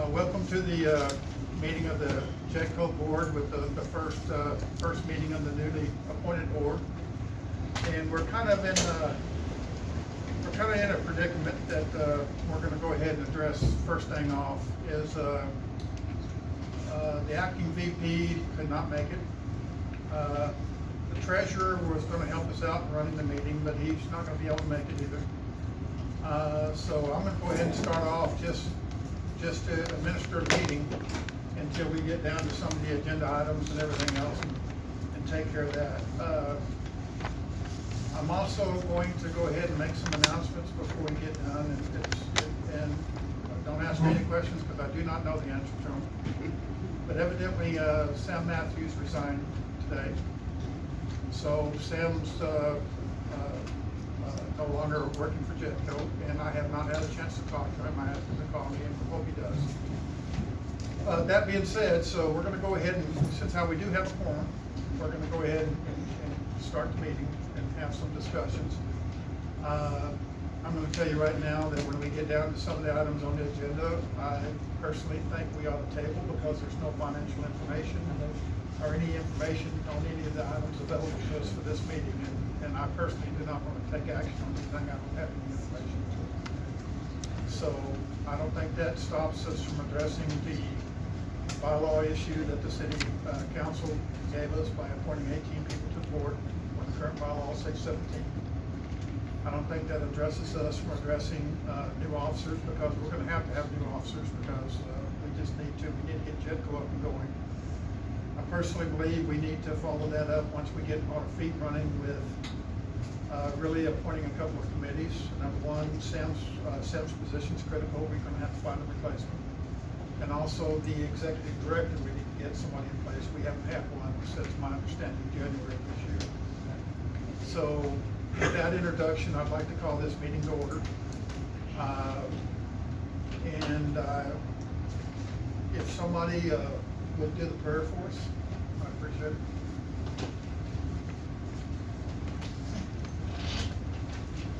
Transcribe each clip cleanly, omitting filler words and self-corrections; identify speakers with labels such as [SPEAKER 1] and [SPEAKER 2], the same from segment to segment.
[SPEAKER 1] Welcome to the meeting of the JEDCO board with the first meeting of the newly appointed board. And we're kind of in a predicament that we're going to go ahead and address. First thing off is the acting VP could not make it. The treasurer was going to help us out in running the meeting, but he's not going to be able to make it either. So I'm going to go ahead and start off just to administer the meeting until we get down to some of the agenda items and everything else and take care of that. I'm also going to go ahead and make some announcements before we get done, and don't ask me any questions because I do not know the answer to them. But evidently, Sam Matthews resigned today. So Sam's no longer working for JEDCO, and I have not had a chance to talk to him. I asked him to call me, and I hope he does. That being said, so we're going to go ahead and, since we do have a quorum, we're going to go ahead and start the meeting and have some discussions. I'm going to tell you right now that when we get down to some of the items on the agenda, I personally think we ought to table because there's no financial information or any information on any of the items available to us for this meeting. And I personally do not want to take action on anything I don't have any information for. So I don't think that stops us from addressing the bylaw issue that the city council gave us by appointing 18 people to the board when the current bylaw is 617. I don't think that addresses us from addressing new officers because we're going to have new officers because we just need to get JEDCO up and going. I personally believe we need to follow that up once we get our feet running with really appointing a couple of committees. Number one, Sam's position is critical. We're going to have to find a replacement. And also the executive director, we need to get somebody in place. We haven't had one since my understanding January of this year. So with that introduction, I'd like to call this meeting to order. If somebody would do the prayer for us, I appreciate it.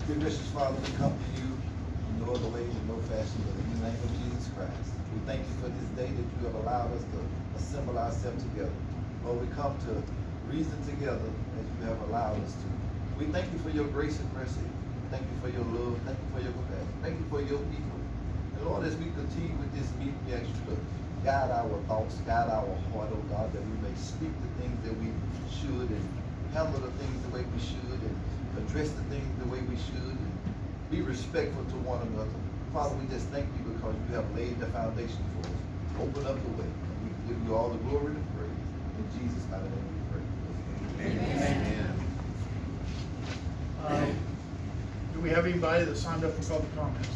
[SPEAKER 2] Dear gracious Father, we come to you in no other way, in no fashion, but in the name of Jesus Christ. We thank you for this day that you have allowed us to assemble ourselves together. Lord, we come to reason together as you have allowed us to. We thank you for your grace and mercy. Thank you for your love. Thank you for your compassion. Thank you for your people. And Lord, as we continue with this meeting, we ask you to guide our thoughts, guide our heart, oh God, that we may speak the things that we should and handle the things the way we should and address the things the way we should and be respectful to one another. Father, we just thank you because you have laid the foundation for us. Open up the way. And we give you all the glory and praise. In Jesus' mighty name we pray. Amen.
[SPEAKER 1] Do we have anybody that signed up for public comments?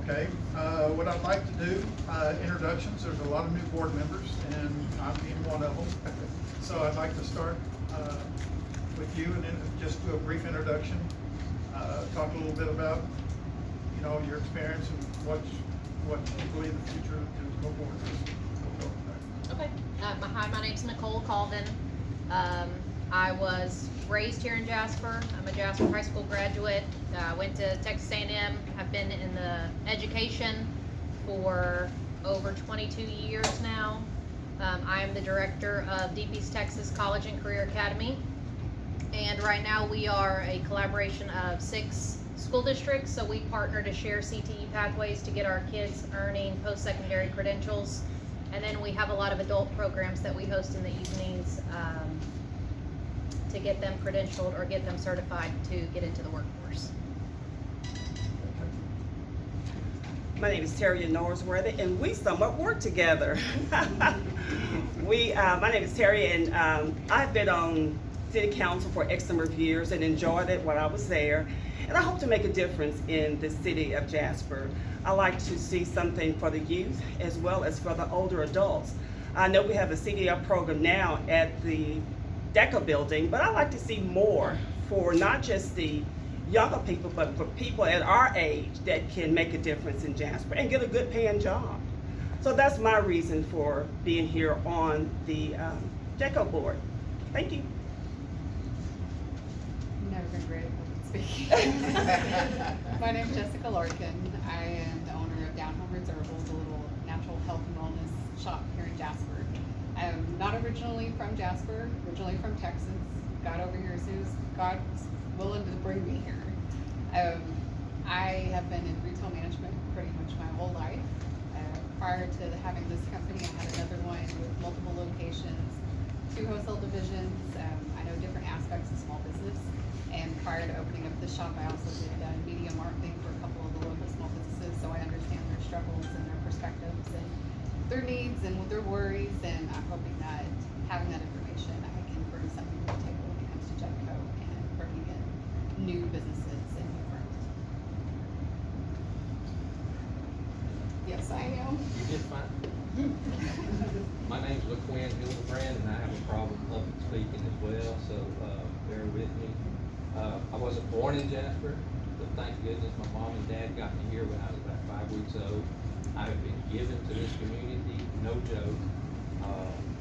[SPEAKER 1] Okay, what I'd like to do, introductions. There's a lot of new board members, and I'm being one of them. So I'd like to start with you, and then just do a brief introduction. Talk a little bit about, your experience and what you believe the future of the JEDCO board is.
[SPEAKER 3] Okay. Hi, my name's Nicole Colvin. I was raised here in Jasper. I'm a Jasper High School graduate. Went to Texas A&M. I've been in the education for over 22 years now. I am the director of Deep East Texas College and Career Academy. And right now we are a collaboration of 6 school districts. So we partner to share CTE pathways to get our kids earning post-secondary credentials. And then we have a lot of adult programs that we host in the evenings to get them credentialed or get them certified to get into the workforce.
[SPEAKER 4] My name is Terry Norsworthy, and we somewhat work together. My name is Terry, and I've been on City Council for X number of years and enjoyed it while I was there. And I hope to make a difference in the city of Jasper. I like to see something for the youth as well as for the older adults. I know we have a CDL program now at the JEDCO building, but I like to see more for not just the younger people, but for people at our age that can make a difference in Jasper and get a good paying job. So that's my reason for being here on the JEDCO board. Thank you.
[SPEAKER 5] Never been great at public speaking. My name's Jessica Larkin. I am the owner of Down Home Reservables, a little natural health and wellness shop here in Jasper. I'm not originally from Jasper, originally from Texas. Got over here as soon as God was willing to bring me here. I have been in retail management pretty much my whole life. Prior to having this company, I had another one with multiple locations, 2 wholesale divisions. I know different aspects of small business. And prior to opening up the shop, I also did media marketing for a couple of the local small businesses, so I understand their struggles and their perspectives and their needs and their worries. And I'm hoping that having that information, I can bring something to the table when it comes to JEDCO and bringing in new businesses and new growth. Yes, I am.
[SPEAKER 6] You did fine. My name's LaQuinn Hildebrand, and I have a problem public speaking as well, so bear with me. I wasn't born in Jasper, but thank goodness my mom and dad got me here when I was about 5 weeks old. I have been given to this community, no joke,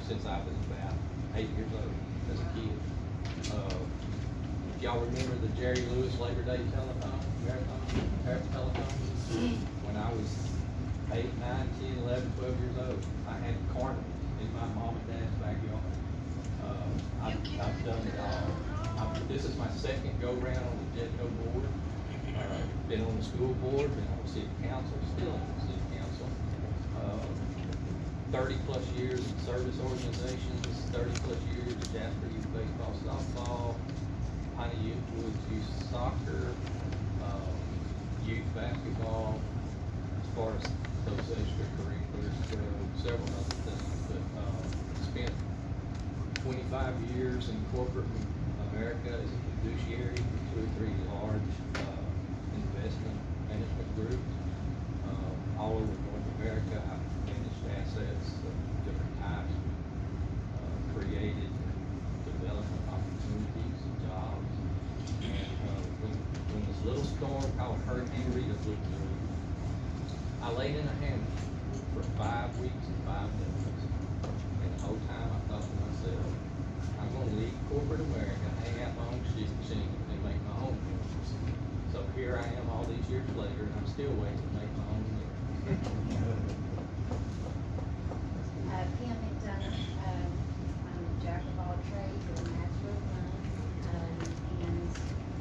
[SPEAKER 6] since I was about 8 years old as a kid. If y'all remember the Jerry Lewis Labor Day telethon, when I was 8, 9, 10, 11, 12 years old, I had carnival in my mom and dad's backyard. I've done it all. This is my second go-round on the JEDCO board. Been on the school board, been on the city council, still on the city council. 30 plus years in service organizations, 30 plus years in Jasper Youth Baseball, Softball, Piney Youth Woods Youth Soccer, youth basketball, as far as those extracurriculars go, several other things, but spent 25 years in corporate America as a fiduciary for 2 or 3 large investment management groups all over North America. I've managed assets of different types, created development opportunities and jobs. And when this little storm called Hurricane Rita blew through, I laid in a hammock for 5 weeks and 5 days. And the whole time I thought to myself, I'm gonna leave corporate America, hang out my own shit machine, and make my own millions. So here I am all these years later, and I'm still waiting to make my own millions.
[SPEAKER 7] Pam McDonough, I'm a jack of all trades and a master of none. And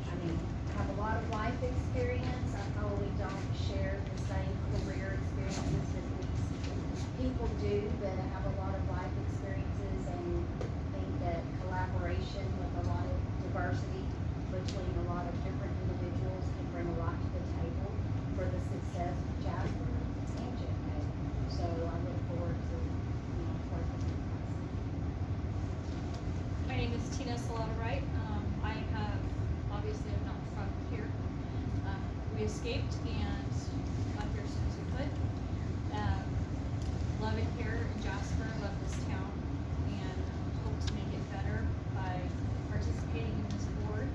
[SPEAKER 7] I mean, I have a lot of life experience. I probably don't share the same career experiences that these people do, but I have a lot of life experiences and think that collaboration with a lot of diversity between a lot of different individuals can bring a lot to the table for the success of Jasper and JEDCO. So I look forward to, working with us.
[SPEAKER 8] My name is Tina Salata Wright. I have, obviously I'm not from here. We escaped and got here as soon as we could. Love it here in Jasper, love this town, and hope to make it better by participating in this board.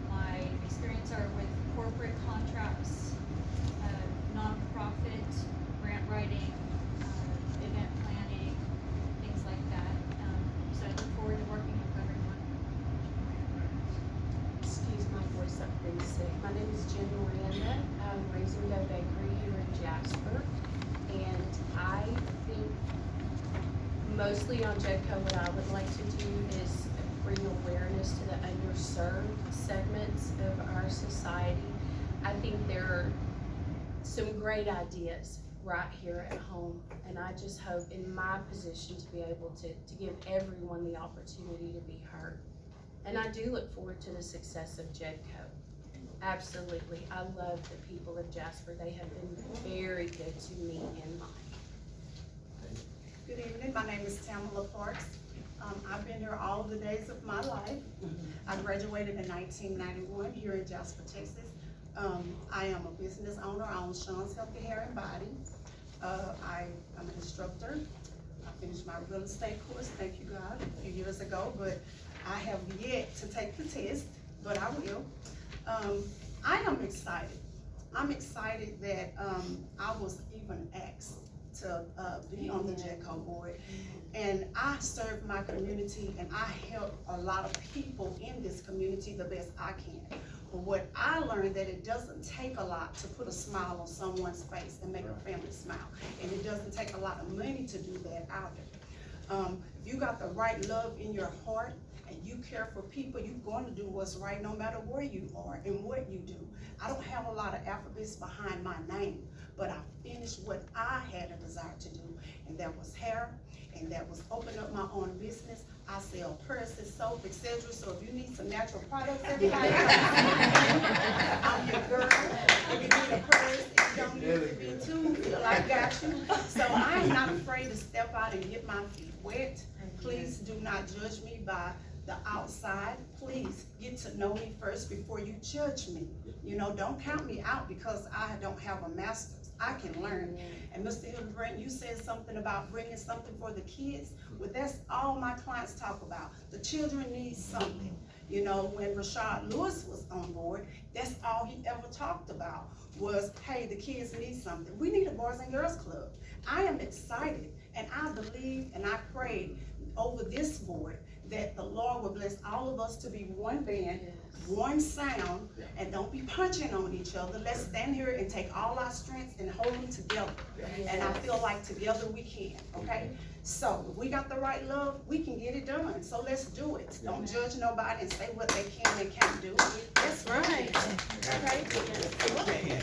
[SPEAKER 8] My experience are with corporate contracts, nonprofit, grant writing, event planning, things like that. So I look forward to working with everyone.
[SPEAKER 9] Excuse my voice, I'm pretty sick. My name is Jen Miranda. I'm Raising Dough Bakery here in Jasper. And I think mostly on JEDCO, what I would like to do is bring awareness to the underserved segments of our society. I think there are some great ideas right here at home. And I just hope in my position to be able to give everyone the opportunity to be heard. And I do look forward to the success of JEDCO. Absolutely. I love the people of Jasper. They have been very good to me and mine.
[SPEAKER 10] Good evening, my name is Tamala Parks. I've been here all the days of my life. I graduated in 1991 here in Jasper, Texas. I am a business owner. I own Sean's Healthy Hair and Body. I'm an instructor. I finished my real estate course, thank you God, a few years ago, but I have yet to take the test, but I will. I am excited. I'm excited that I was even asked to be on the JEDCO board. And I serve my community and I help a lot of people in this community the best I can. But what I learned that it doesn't take a lot to put a smile on someone's face and make a family smile. And it doesn't take a lot of money to do that either. If you got the right love in your heart and you care for people, you're going to do what's right no matter where you are and what you do. I don't have a lot of alphabets behind my name, but I finished what I had a desire to do, and that was hair, and that was open up my own business. I sell purses, soap, etc. So if you need some natural products, everybody, I'm your girl. If you need a purse, if you don't need it to be too, I got you. So I'm not afraid to step out and get my feet wet. Please do not judge me by the outside. Please get to know me first before you judge me. You know, don't count me out because I don't have a master's. I can learn. And Mr. Hildebrand, you said something about bringing something for the kids. Well, that's all my clients talk about. The children need something. You know, when Rashad Lewis was on board, that's all he ever talked about was, hey, the kids need something. We need a Boys and Girls Club. I am excited, and I believe and I pray over this board that the Lord will bless all of us to be one band, one sound, and don't be punching on each other. Let's stand here and take all our strengths and hold them together. And I feel like together we can, okay? So if we got the right love, we can get it done. So let's do it. Don't judge nobody and say what they can and can't do. That's right. Okay?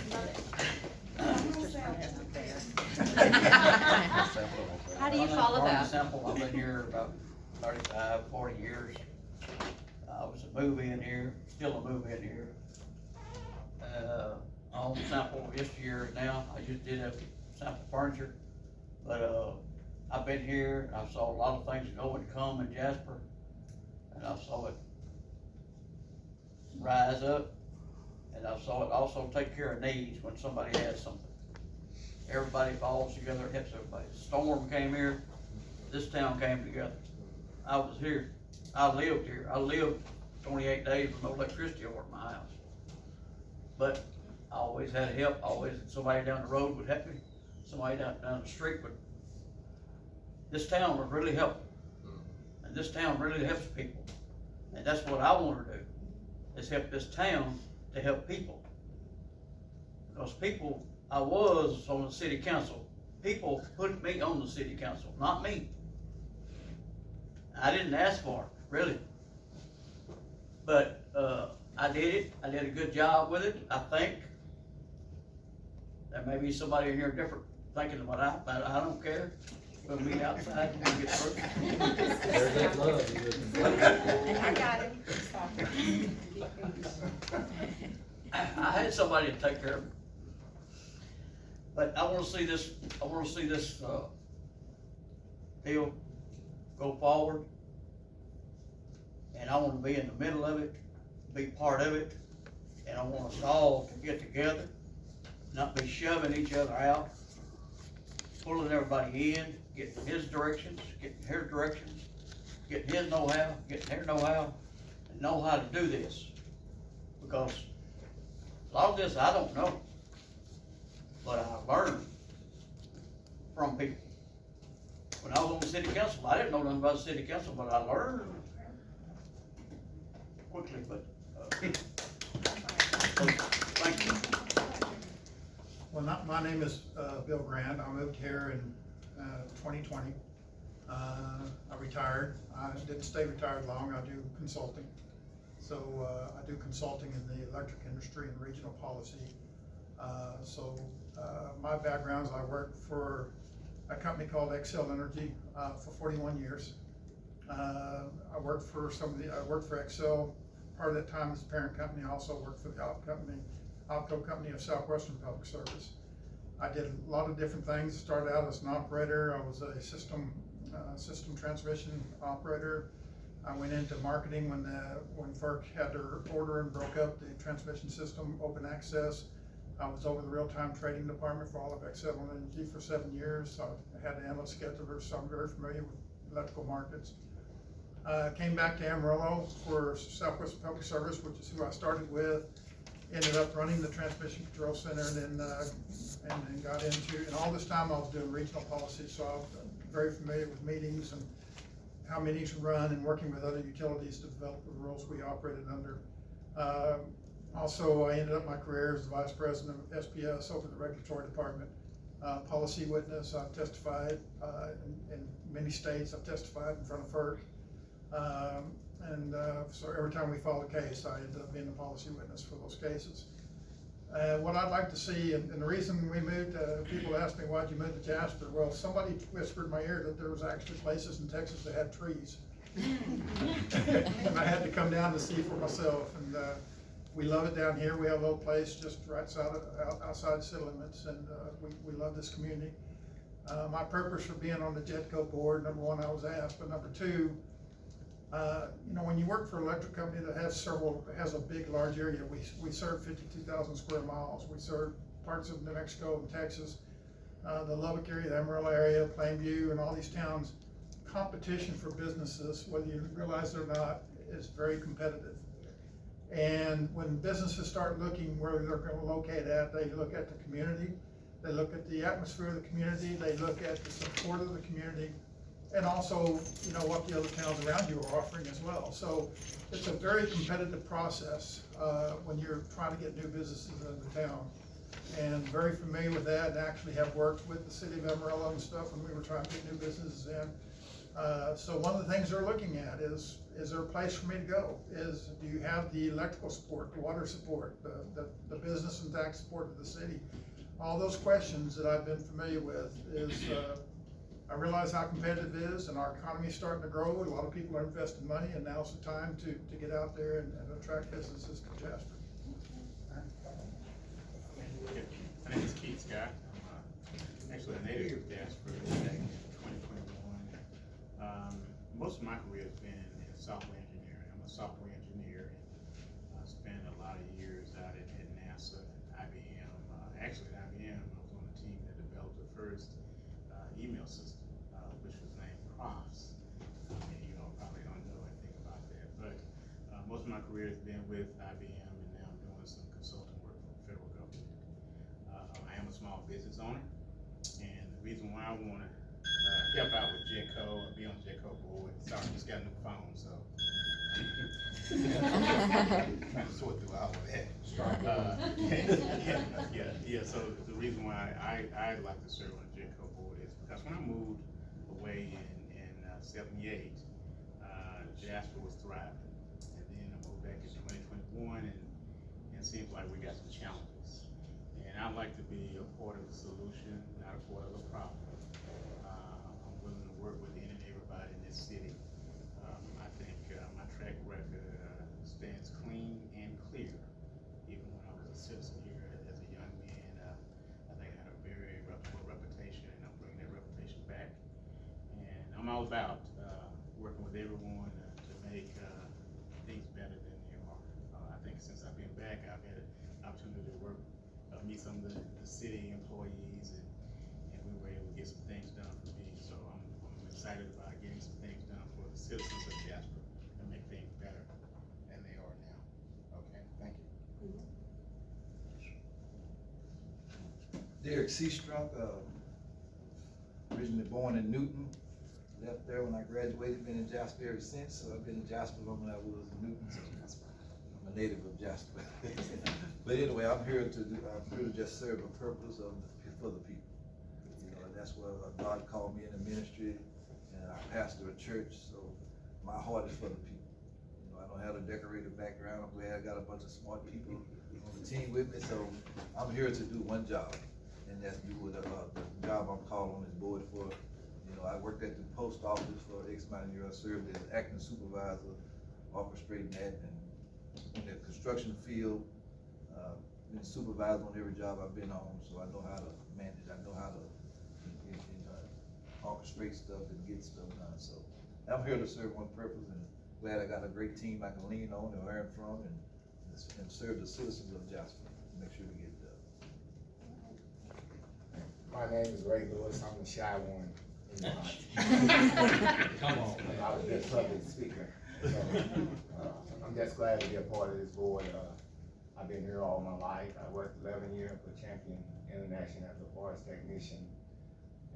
[SPEAKER 3] How do you follow that?
[SPEAKER 11] Simple. I've been here about 35, 40 years. I was a move-in here, still a move-in here. I own sample this year now. I just did a sample furniture. But I've been here, I saw a lot of things go and come in Jasper. And I saw it rise up. And I saw it also take care of needs when somebody has something. Everybody falls together, it helps everybody. Storm came here, this town came together. I was here, I lived here. I lived 28 days with no electricity over at my house. But I always had help, always somebody down the road would help me, somebody down the street would. This town was really helpful. And this town really helps people. And that's what I want to do, is help this town to help people. Because people, I was on the city council. People put me on the city council, not me. I didn't ask for it, really. But I did it. I did a good job with it, I think. There may be somebody in here different thinking what but I don't care. We'll meet outside and we'll get through.
[SPEAKER 6] There's that love.
[SPEAKER 10] I got it.
[SPEAKER 11] I had somebody to take care of me. But I wanna see this, deal go forward. And I wanna be in the middle of it, be part of it, and I want us all to get together, not be shoving each other out, pulling everybody in, getting his directions, getting her directions, getting his know-how, getting her know-how, and know how to do this. Because a lot of this I don't know, but I learned from people. When I was on the city council, I didn't know nothing about the city council, but I learned quickly, but, so, thank you.
[SPEAKER 1] Well, my name is Bill Grant. I moved here in 2020. I retired. I didn't stay retired long. I do consulting. So I do consulting in the electric industry and regional policy. My background is I worked for a company called Xcel Energy for 41 years. I worked for Xcel. Part of that time as a parent company. I also worked for the opco company of Southwestern Public Service. I did a lot of different things. Started out as an operator. I was a system transmission operator. I went into marketing when FERC had their order and broke up the transmission system, open access. I was over the real-time trading department for all of Xcel Energy for 7 years. I had analyst schedulers, so I'm very familiar with electrical markets. Came back to Amarillo for Southwest Public Service, which is who I started with. ended up running the transmission control center, and then got into, and all this time I was doing regional policy, so I'm very familiar with meetings and how meetings run, and working with other utilities to develop the rules we operated under. Also, I ended up my career as the vice president of SPS over the regulatory department. Policy witness, I've testified in many states. I've testified in front of FERC. So every time we filed a case, I ended up being the policy witness for those cases. What I'd like to see, and the reason we moved, people ask me, why'd you move to Jasper? Well, somebody whispered in my ear that there was actually places in Texas that had trees. And I had to come down to see for myself, and we love it down here. We have a little place just right outside city limits, and we love this community. My purpose for being on the JEDCO board, number one, I was asked, but number two, when you work for an electric company that has a big, large area, we serve 52,000 square miles. We serve parts of New Mexico and Texas, the Lubbock area, the Amarillo area, Plainview, and all these towns. Competition for businesses, whether you realize it or not, is very competitive. And when businesses start looking where they're going to locate at, they look at the community, they look at the atmosphere of the community, they look at the support of the community, and also, what the other towns around you are offering as well. So it's a very competitive process when you're trying to get new businesses into town. And very familiar with that, and actually have worked with the city of Amarillo and stuff when we were trying to get new businesses in. So one of the things they're looking at is there a place for me to go? Do you have the electrical support, the water support, the business and tax support of the city? All those questions that I've been familiar with is, I realize how competitive it is, and our economy is starting to grow. A lot of people are investing money, and now's the time to get out there and attract businesses to Jasper.
[SPEAKER 12] My name is Keith Scott. I'm actually a native of Jasper back in 2021. Most of my career has been in software engineering. I'm a software engineer, and I spent a lot of years out at NASA and IBM. Actually, at IBM, I was on the team that developed the first email system, which was named Profs. Probably don't know anything about that, but most of my career has been with IBM, and now I'm doing some consulting work for the federal government. I am a small business owner, and the reason why I want to help out with JEDCO and be on the JEDCO board. Sorry, I just got a new phone, so trying to sort through all of that. So the reason why I'd like to serve on the JEDCO board is because when I moved away in '78, Jasper was thriving, and then I moved back in 2021, and it seems like we got some challenges. And I'd like to be a part of the solution, not a part of the problem. I'm willing to work with any and everybody in this city. I think my track record stands clean and clear. Even when I was a citizen here as a young man, I think I had a very reputable reputation, and I'm bringing that reputation back. And I'm all about working with everyone to make things better than they are. I think since I've been back, I've had an opportunity to work, meet some of the city employees, and we were able to get some things done for me. So I'm excited about getting some things done for the citizens of Jasper and make things better than they are now. Okay, thank you.
[SPEAKER 2] Derek Seastruck, originally born in Newton, left there when I graduated, been in Jasper ever since. So I've been in Jasper longer than I was in Newton, so I'm a native of Jasper. But anyway, I'm here to just serve a purpose for the people. That's where God called me in the ministry, and I pastor a church, so my heart is for the people. I don't have a decorated background. I'm glad I got a bunch of smart people on the team with me, so I'm here to do one job, and that's do the job I'm called on this board for. I worked at the post office for X amount of years. I served as acting supervisor, orchestrating that, and in the construction field, been supervised on every job I've been on, so I know how to manage. I know how to orchestrate stuff and get stuff done. So I'm here to serve one purpose, and glad I got a great team I can lean on and learn from, and serve the citizens of Jasper. Make sure we get it done.
[SPEAKER 13] My name is Ray Lewis. I'm the shy one in the audience.
[SPEAKER 6] Come on, man.
[SPEAKER 13] I was just public speaker. So, I'm just glad to be a part of this board. I've been here all my life. I worked 11 years for Champion International as a forest technician.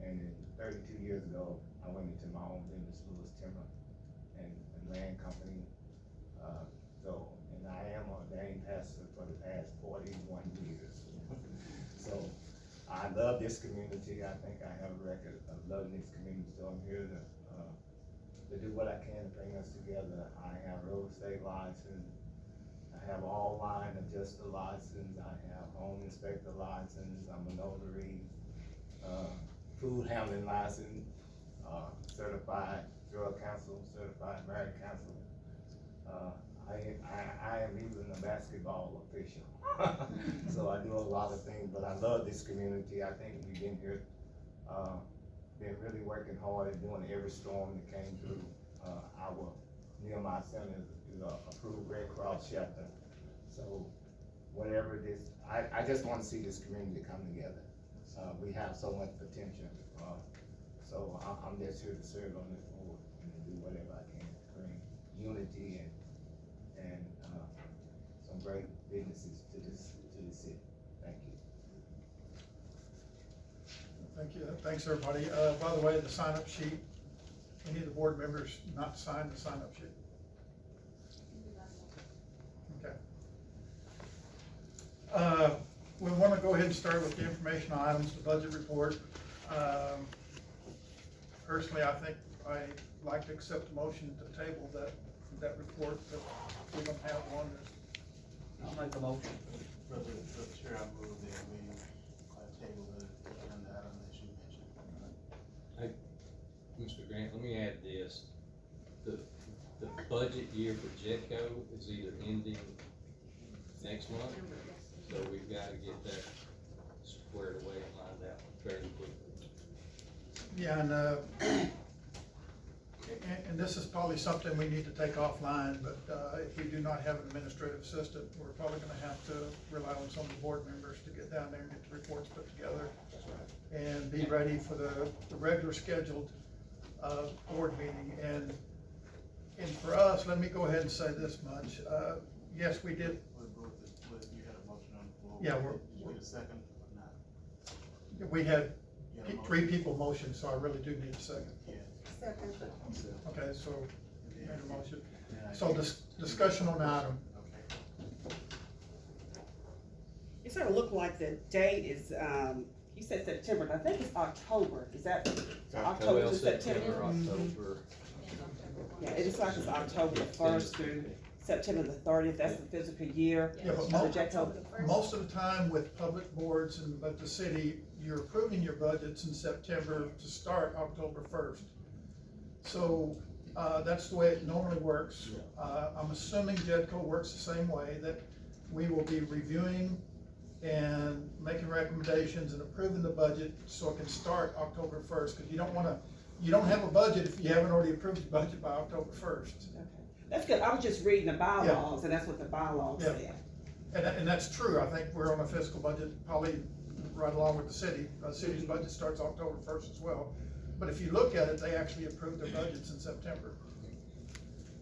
[SPEAKER 13] And then 32 years ago, I went into my own business, Lewis Timber and Land Company. And I am ordained pastor for the past 41 years. So I love this community. I think I have a record of loving this community. So I'm here to do what I can to bring us together. I have real estate license. I have all line adjuster license. I have home inspector license. I'm a notary, food handling license, certified drug counsel, certified marriage counsel. I am even a basketball official. So I do a lot of things, but I love this community. I think we've been here, been really working hard at doing every storm that came through. Our Nehemiah Center is a approved Red Cross shelter. So whatever it is, I just want to see this community come together. We have so much potential. So I'm just here to serve on this board and do whatever I can to bring unity and some great businesses to this city. Thank you.
[SPEAKER 1] Thank you. Thanks, everybody. By the way, the sign-up sheet, any of the board members not sign the sign-up sheet? Okay. We want to go ahead and start with the informational items, the budget report. Personally, I think I'd like to accept a motion to table that report, that we don't have one.
[SPEAKER 11] I'll make a motion.
[SPEAKER 12] Brother Chair, I move that we table the agenda item that you mentioned.
[SPEAKER 6] Hey, Mr. Grant, let me add this. The budget year for JEDCO is either ending next month, so we've gotta get that squared away and lined out fairly quickly.
[SPEAKER 1] Yeah, and this is probably something we need to take offline, but if we do not have an administrative assistant, we're probably gonna have to rely on some of the board members to get down there and get the reports put together.
[SPEAKER 6] That's right.
[SPEAKER 1] And be ready for the regular scheduled board meeting. And for us, let me go ahead and say this much. Yes, we did.
[SPEAKER 12] You had a motion on the floor.
[SPEAKER 1] Yeah,
[SPEAKER 12] Did you get a second or not?
[SPEAKER 1] We had
[SPEAKER 12] You had a
[SPEAKER 1] three
[SPEAKER 12] motion?
[SPEAKER 1] people motion, so I really do need a second.
[SPEAKER 12] Yeah.
[SPEAKER 10] Second.
[SPEAKER 1] Okay, so made a motion.
[SPEAKER 12] Yeah, I
[SPEAKER 1] So
[SPEAKER 12] think-
[SPEAKER 1] discussion on the item.
[SPEAKER 12] Okay.
[SPEAKER 4] It sort of looked like the date is, you said September, but I think it's October. Is that October
[SPEAKER 6] Well,
[SPEAKER 4] to September?
[SPEAKER 6] October.
[SPEAKER 4] Yeah, it looks like it's October the 1st through September the 30th. That's the physical year.
[SPEAKER 1] Yeah, but
[SPEAKER 4] of the JEDCO.
[SPEAKER 1] most of the time with public boards and but the city, you're approving your budgets in September to start October 1st. So, that's the way it normally works. I'm assuming JEDCO works the same way, that we will be reviewing and making recommendations and approving the budget so it can start October 1st, because you don't have a budget if you haven't already approved the budget by October 1st.
[SPEAKER 4] Okay. That's good. I was just reading the bylaws, and that's what the bylaws
[SPEAKER 1] Yeah.
[SPEAKER 4] said.
[SPEAKER 1] And that's true. I think we're on a fiscal budget, probably right along with the city. The city's budget starts October 1st as well. But if you look at it, they actually approved their budgets in September.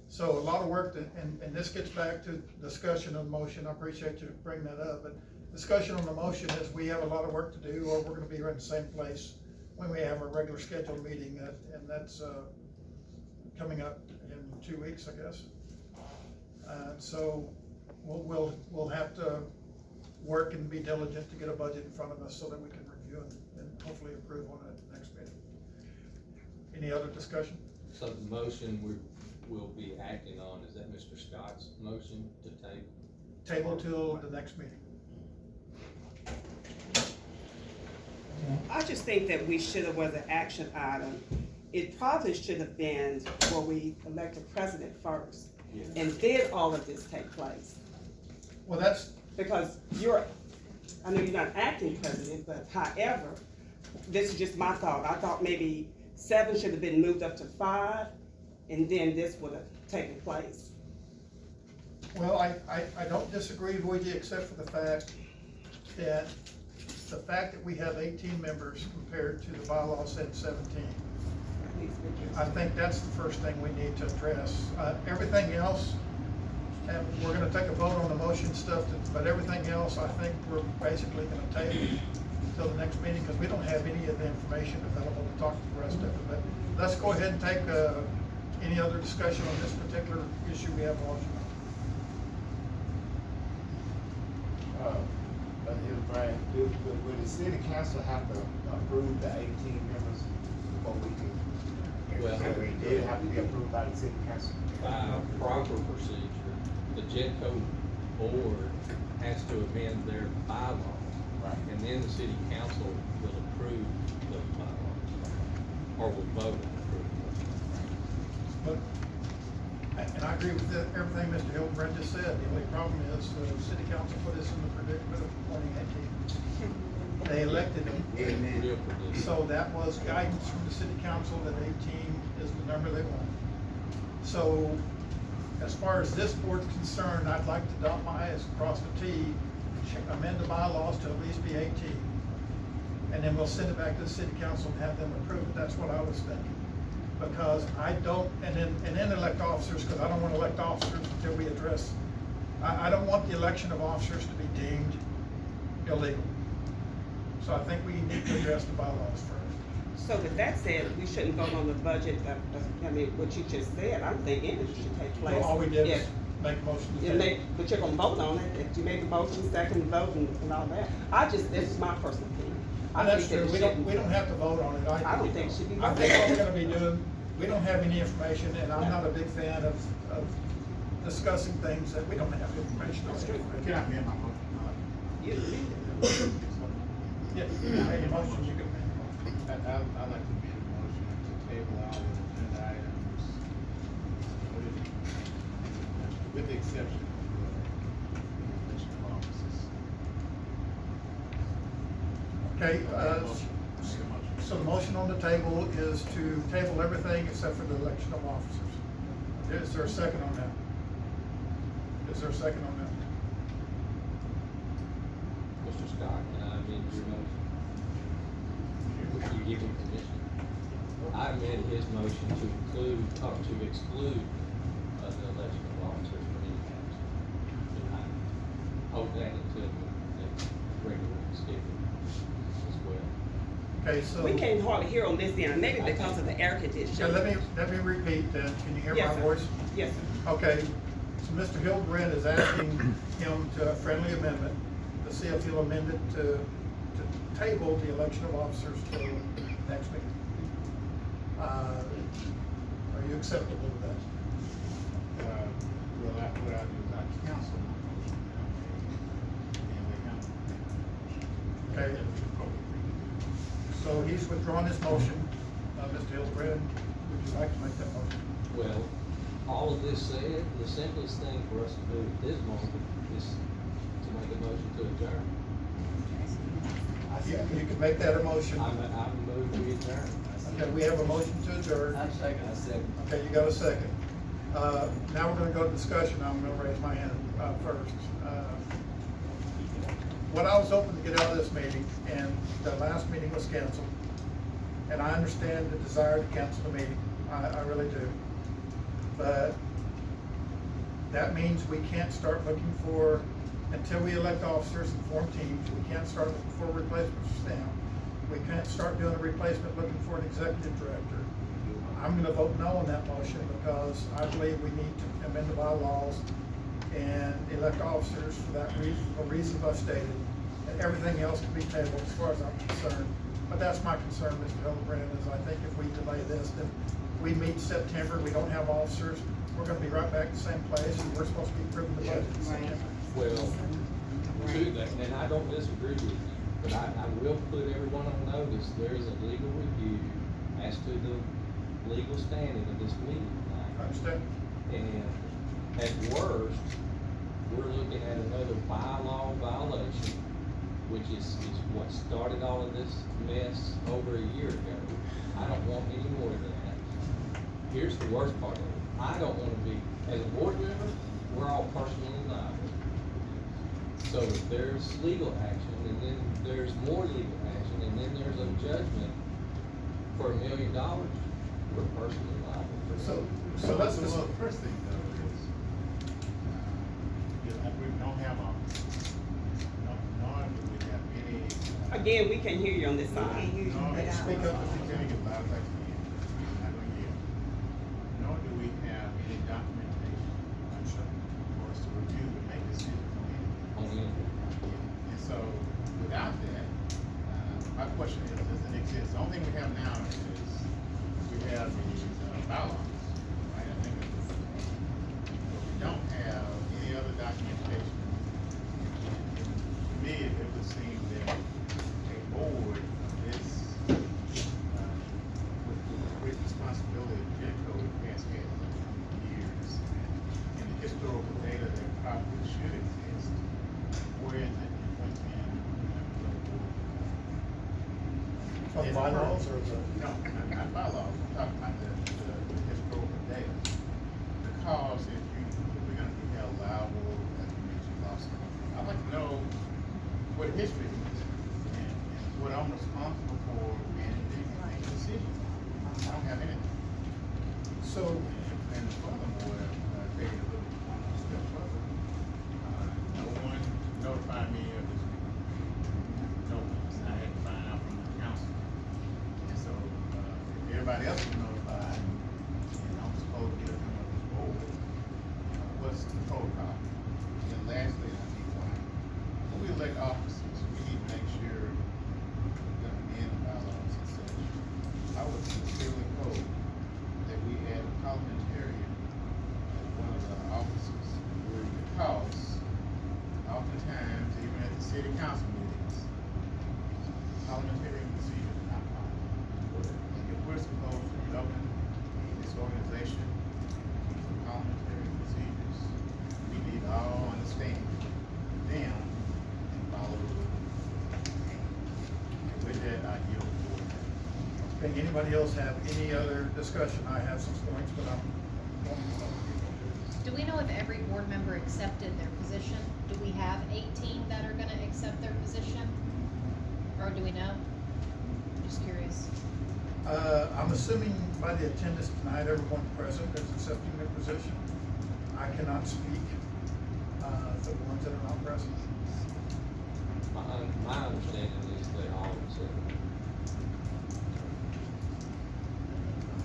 [SPEAKER 1] So a lot of work, and this gets back to discussion on motion. I appreciate you bringing that up. But discussion on the motion is we have a lot of work to do, or we're gonna be in the same place when we have our regular scheduled meeting, and that's coming up in 2 weeks, I guess. So we'll have to work and be diligent to get a budget in front of us so that we can review and hopefully approve on it next meeting. Any other discussion?
[SPEAKER 6] So the motion we'll be acting on, is that Mr. Scott's motion to table?
[SPEAKER 1] Table till the next meeting.
[SPEAKER 4] I just think that we should have, was an action item, it probably should have been where we elect a president first.
[SPEAKER 6] Yeah.
[SPEAKER 4] And did all of this take place?
[SPEAKER 1] Well, that's,
[SPEAKER 4] Because I know you're not acting president, but however, this is just my thought. I thought maybe 7 should have been moved up to 5, and then this would have taken place.
[SPEAKER 1] well, I don't disagree with you, except for the fact that we have 18 members compared to the bylaw said 17. I think that's the first thing we need to address. Everything else, and we're gonna take a vote on the motion motion stuff, but everything else, I think we're basically gonna table till the next meeting, because we don't have any of the information available to talk to the rest of it. But let's go ahead and take, any other discussion on this particular issue we have on.
[SPEAKER 13] But Brian, will the city council have to approve the 18 members before we can?
[SPEAKER 6] Well,
[SPEAKER 13] It have to be approved by the city council.
[SPEAKER 6] By proper procedure, the JEDCO board has to amend their bylaws.
[SPEAKER 13] Right.
[SPEAKER 6] And then the city council will approve those bylaws, or will vote on approving
[SPEAKER 1] But, and I agree with everything Mr. Hildebrand just said. The only problem is, the city council put us in the predicament of appointing 18. They elected them.
[SPEAKER 6] those. Real predicament.
[SPEAKER 1] So that was guidance from the city council that 18 is the number they want. So, as far as this board's concerned, I'd like to dot my i's, cross the t, amend the bylaws to at least be 18. And then we'll send it back to the city council and have them approve it. That's what I was thinking. Because I don't, and then elect officers, because I don't want to elect officers until we address, I don't want the election of officers to be deemed illegal. So I think we need to address the bylaws first.
[SPEAKER 4] So with that said, we shouldn't vote on the budget, I mean, what you just said, I'm thinking it should take place.
[SPEAKER 1] So all we did
[SPEAKER 4] Yeah.
[SPEAKER 1] is make a motion to
[SPEAKER 4] Yeah,
[SPEAKER 1] table.
[SPEAKER 4] but you're gonna vote on it, if you make a motion, second vote and all that. This is my personal opinion. I
[SPEAKER 1] And that's
[SPEAKER 4] think
[SPEAKER 1] true,
[SPEAKER 4] that it
[SPEAKER 1] we don't have to vote on it.
[SPEAKER 4] I don't think it should be
[SPEAKER 1] I
[SPEAKER 4] voted
[SPEAKER 1] think
[SPEAKER 4] on.
[SPEAKER 1] what we're gonna be doing, we don't have any information, and I'm not a big fan of discussing things that we don't have information on.
[SPEAKER 12] Can I amend my motion?
[SPEAKER 4] You-
[SPEAKER 1] Yeah, you can make a motion, you can make a motion.
[SPEAKER 12] I'd like to amend the motion to table all the agenda items with the exception of the election of officers.
[SPEAKER 1] Okay,
[SPEAKER 12] Make a motion.
[SPEAKER 1] so the motion on the table is to table everything except for the election of officers. Is there a second on that? Is there a second on that?
[SPEAKER 6] Mr. Scott, can I amend your motion? You give him permission? I amend his motion to include, or to exclude, the election of officers from any council. And I hold that until the next regular schedule as well.
[SPEAKER 1] Okay, so.
[SPEAKER 4] We can't hardly hear on this end, maybe because of the air conditioning.
[SPEAKER 1] Yeah, let me repeat then. Can you hear
[SPEAKER 4] Yes,
[SPEAKER 1] my
[SPEAKER 4] sir.
[SPEAKER 1] voice?
[SPEAKER 4] Yes, sir.
[SPEAKER 1] Okay, so Mr. Hildebrand is asking him to a friendly amendment, to see if he'll amend it to table the election of officers till next meeting. Are you acceptable with that?
[SPEAKER 12] Well, what I do is I cancel my motion. And they
[SPEAKER 1] Okay. So he's withdrawn his motion. Mr. Hildebrand, would you like to make that motion?
[SPEAKER 6] Well, all of this said, the simplest thing for us to do at this moment is to make a motion to adjourn.
[SPEAKER 1] You can make that a motion.
[SPEAKER 6] I'm moved to adjourn.
[SPEAKER 1] Okay, we have a motion to adjourn.
[SPEAKER 11] I second.
[SPEAKER 1] Okay, you got a second. Now we're gonna go to discussion. I'm gonna raise my hand, first. What I was hoping to get out of this meeting, and the last meeting was canceled, and I understand the desire to cancel the meeting. I really do. But that means we can't start looking for, until we elect officers and form teams, we can't start looking for replacements for staff. We can't start doing a replacement looking for an executive director. I'm gonna vote no on that motion because I believe we need to amend the bylaws and elect officers for that reason, for reasons I've stated. And everything else can be tabled as far as I'm concerned. But that's my concern, Mr. Hildebrand, is I think if we delay this, then we meet September, we don't have officers, we're gonna be right back in the same place, and we're supposed to be approving the budget in September.
[SPEAKER 6] Well, to that, and I don't disagree with you, but I will put everyone on notice, there is a legal review as to the legal standing of this meeting
[SPEAKER 1] I
[SPEAKER 6] tonight.
[SPEAKER 1] understand?
[SPEAKER 6] And at worst, we're looking at another bylaw violation, which is what started all of this mess over a year ago. I don't want any more of that. Here's the worst part of it. I don't wanna be, as a board member, we're all personally liable. So if there's legal action, and then there's more legal action, and then there's a judgment for $1 million, we're personally liable for that.
[SPEAKER 1] So let's just.
[SPEAKER 12] Well, the first thing though is, we don't have
[SPEAKER 4] again, we can't hear you on this side.
[SPEAKER 12] No, speak up if you can get loud as I can. I'm not gonna yell. Nor do we have any documentation for us to review to make decisions on anything. And so, without that, my question is, does it exist? The only thing we have now is, we have these bylaws, right? I think it's, but we don't have any other documentation. To me, it would seem that a board of this, with the great responsibility of JEDCO has had for years, and the historical data that probably should exist, where is it, when can,
[SPEAKER 1] Of bylaws or the?
[SPEAKER 12] no, not bylaws, I'm talking about the historical data. Because if we're gonna be held liable, as you mentioned, lawsuit, I'd like to know what history is, and what I'm responsible for managing and making decisions. I don't have anything.
[SPEAKER 1] So,
[SPEAKER 12] And furthermore, taking a little one step further, no one notified me of this. No one, I had to find out from the council. And so, if everybody else was notified, and I'm supposed to get a member of this board, what's the protocol? And lastly, and I'll be quiet, when we elect officers, we need to make sure that we amend the bylaws and such. I would sincerely hope that we add a parliamentarian as one of the officers, because oftentimes, even at the city council meetings, parliamentary procedures are not followed. And if we're supposed to govern this organization using parliamentary procedures, we need to all understand them and follow the rules. And with that, I yield the floor.
[SPEAKER 1] okay, anybody else have any other discussion? I have some points, but I'm going to let people do.
[SPEAKER 3] Do we know if every board member accepted their position? Do we have 18 that are gonna accept their position? Or do we know? Just curious.
[SPEAKER 1] I'm assuming by the attendance tonight, everyone present is accepting their position. I cannot speak, for the ones that are not present.
[SPEAKER 6] My understanding is they all accept.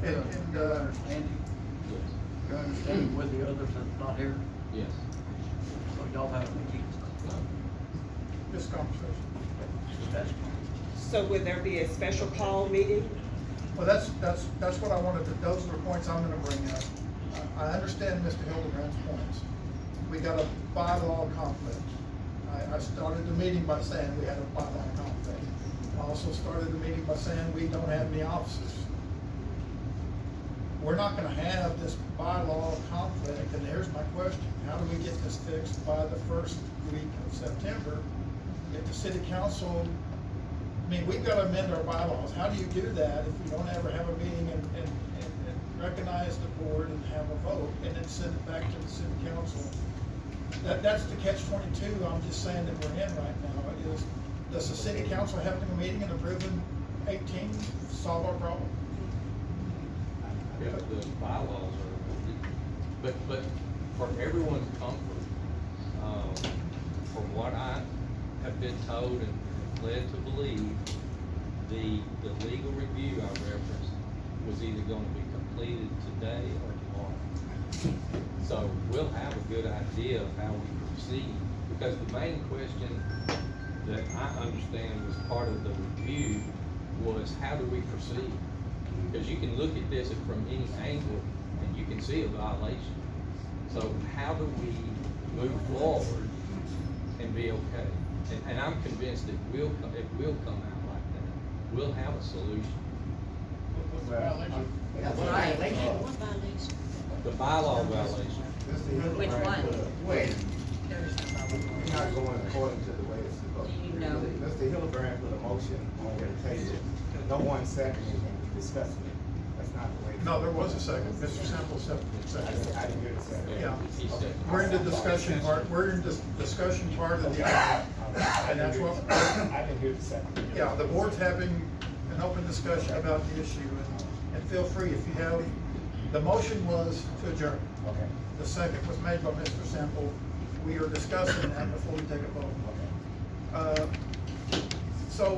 [SPEAKER 1] And,
[SPEAKER 6] Yes.
[SPEAKER 11] You understand with the others that's not here,
[SPEAKER 6] Yes.
[SPEAKER 11] so y'all have meetings.
[SPEAKER 6] No.
[SPEAKER 1] this conversation.
[SPEAKER 11] That's
[SPEAKER 4] So will there be a special call meeting?
[SPEAKER 1] Well, that's what I wanted to, those are the points I'm gonna bring up. I understand Mr. Hildebrand's points. We got a bylaw conflict. I started the meeting by saying we had a bylaw conflict. I also started the meeting by saying we don't have any officers. We're not gonna have this bylaw conflict, and here's my question: how do we get this fixed by the first week of September? Get the city council, I mean, we've gotta amend our bylaws. How do you do that if you don't ever have a meeting and recognize the board and have a vote, and then send it back to the city council? That's the catch-22 I'm just saying that we're in right now, is, does the city council having a meeting and approving 18 solve our problem?
[SPEAKER 6] Yeah, the bylaws are, but for everyone's comfort, from what I have been told and led to believe, the legal review I referenced was either gonna be completed today or tomorrow. So we'll have a good idea of how we proceed, because the main question that I understand was part of the review was, how do we proceed? Because you can look at this from any angle and you can see a violation. So how do we move forward and be okay? And I'm convinced it will come out like that. We'll have a solution.
[SPEAKER 12] What's the violation?
[SPEAKER 6] The bylaw violation.
[SPEAKER 13] Which one? Wait. It's not going according to the way it's supposed to.
[SPEAKER 14] Do you know?
[SPEAKER 13] Mr. Hildebrand put a motion on the table. No one seconded it, and we discussed it. That's not the way.
[SPEAKER 1] No, there was a second. Mr. Sample said second.
[SPEAKER 13] I didn't hear the second.
[SPEAKER 1] Yeah.
[SPEAKER 6] He said.
[SPEAKER 1] We're in the discussion part, we're in the discussion part of the item. And that's what,
[SPEAKER 13] I didn't hear the second.
[SPEAKER 1] yeah, the board's having an open discussion about the issue, and feel free if you have, the motion was to adjourn.
[SPEAKER 13] Okay.
[SPEAKER 1] The second was made by Mr. Sample. We are discussing that before we take a vote. So,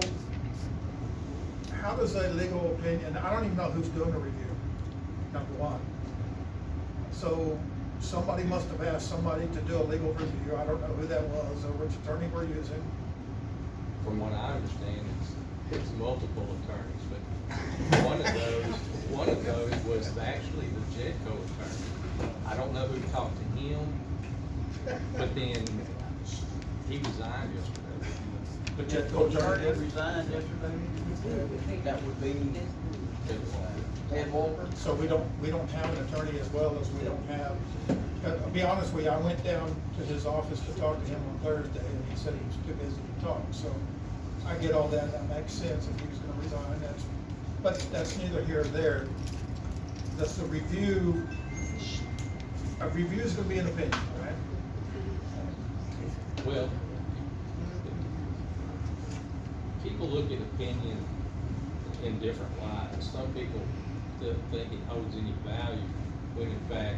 [SPEAKER 1] how does a legal opinion, I don't even know who's doing the review, number one. So, somebody must have asked somebody to do a legal review, I don't know who that was, or which attorney we're using.
[SPEAKER 6] From what I understand, it's multiple attorneys, but one of those was actually the JEDCO attorney. I don't know who talked to him, but then he resigned yesterday.
[SPEAKER 11] But JEDCO attorney did resign yesterday? That would be Ted Walker?
[SPEAKER 1] So we don't have an attorney as well as we don't have, I'll be honest with you, I went down to his office to talk to him on Thursday, and he said he was too busy to talk, so I get all that, that makes sense, if he was gonna resign, but that's neither here nor there. That's the review, a review is gonna be an opinion, right?
[SPEAKER 6] Well, people look at opinion in different lights. Some people think it holds any value, when in fact,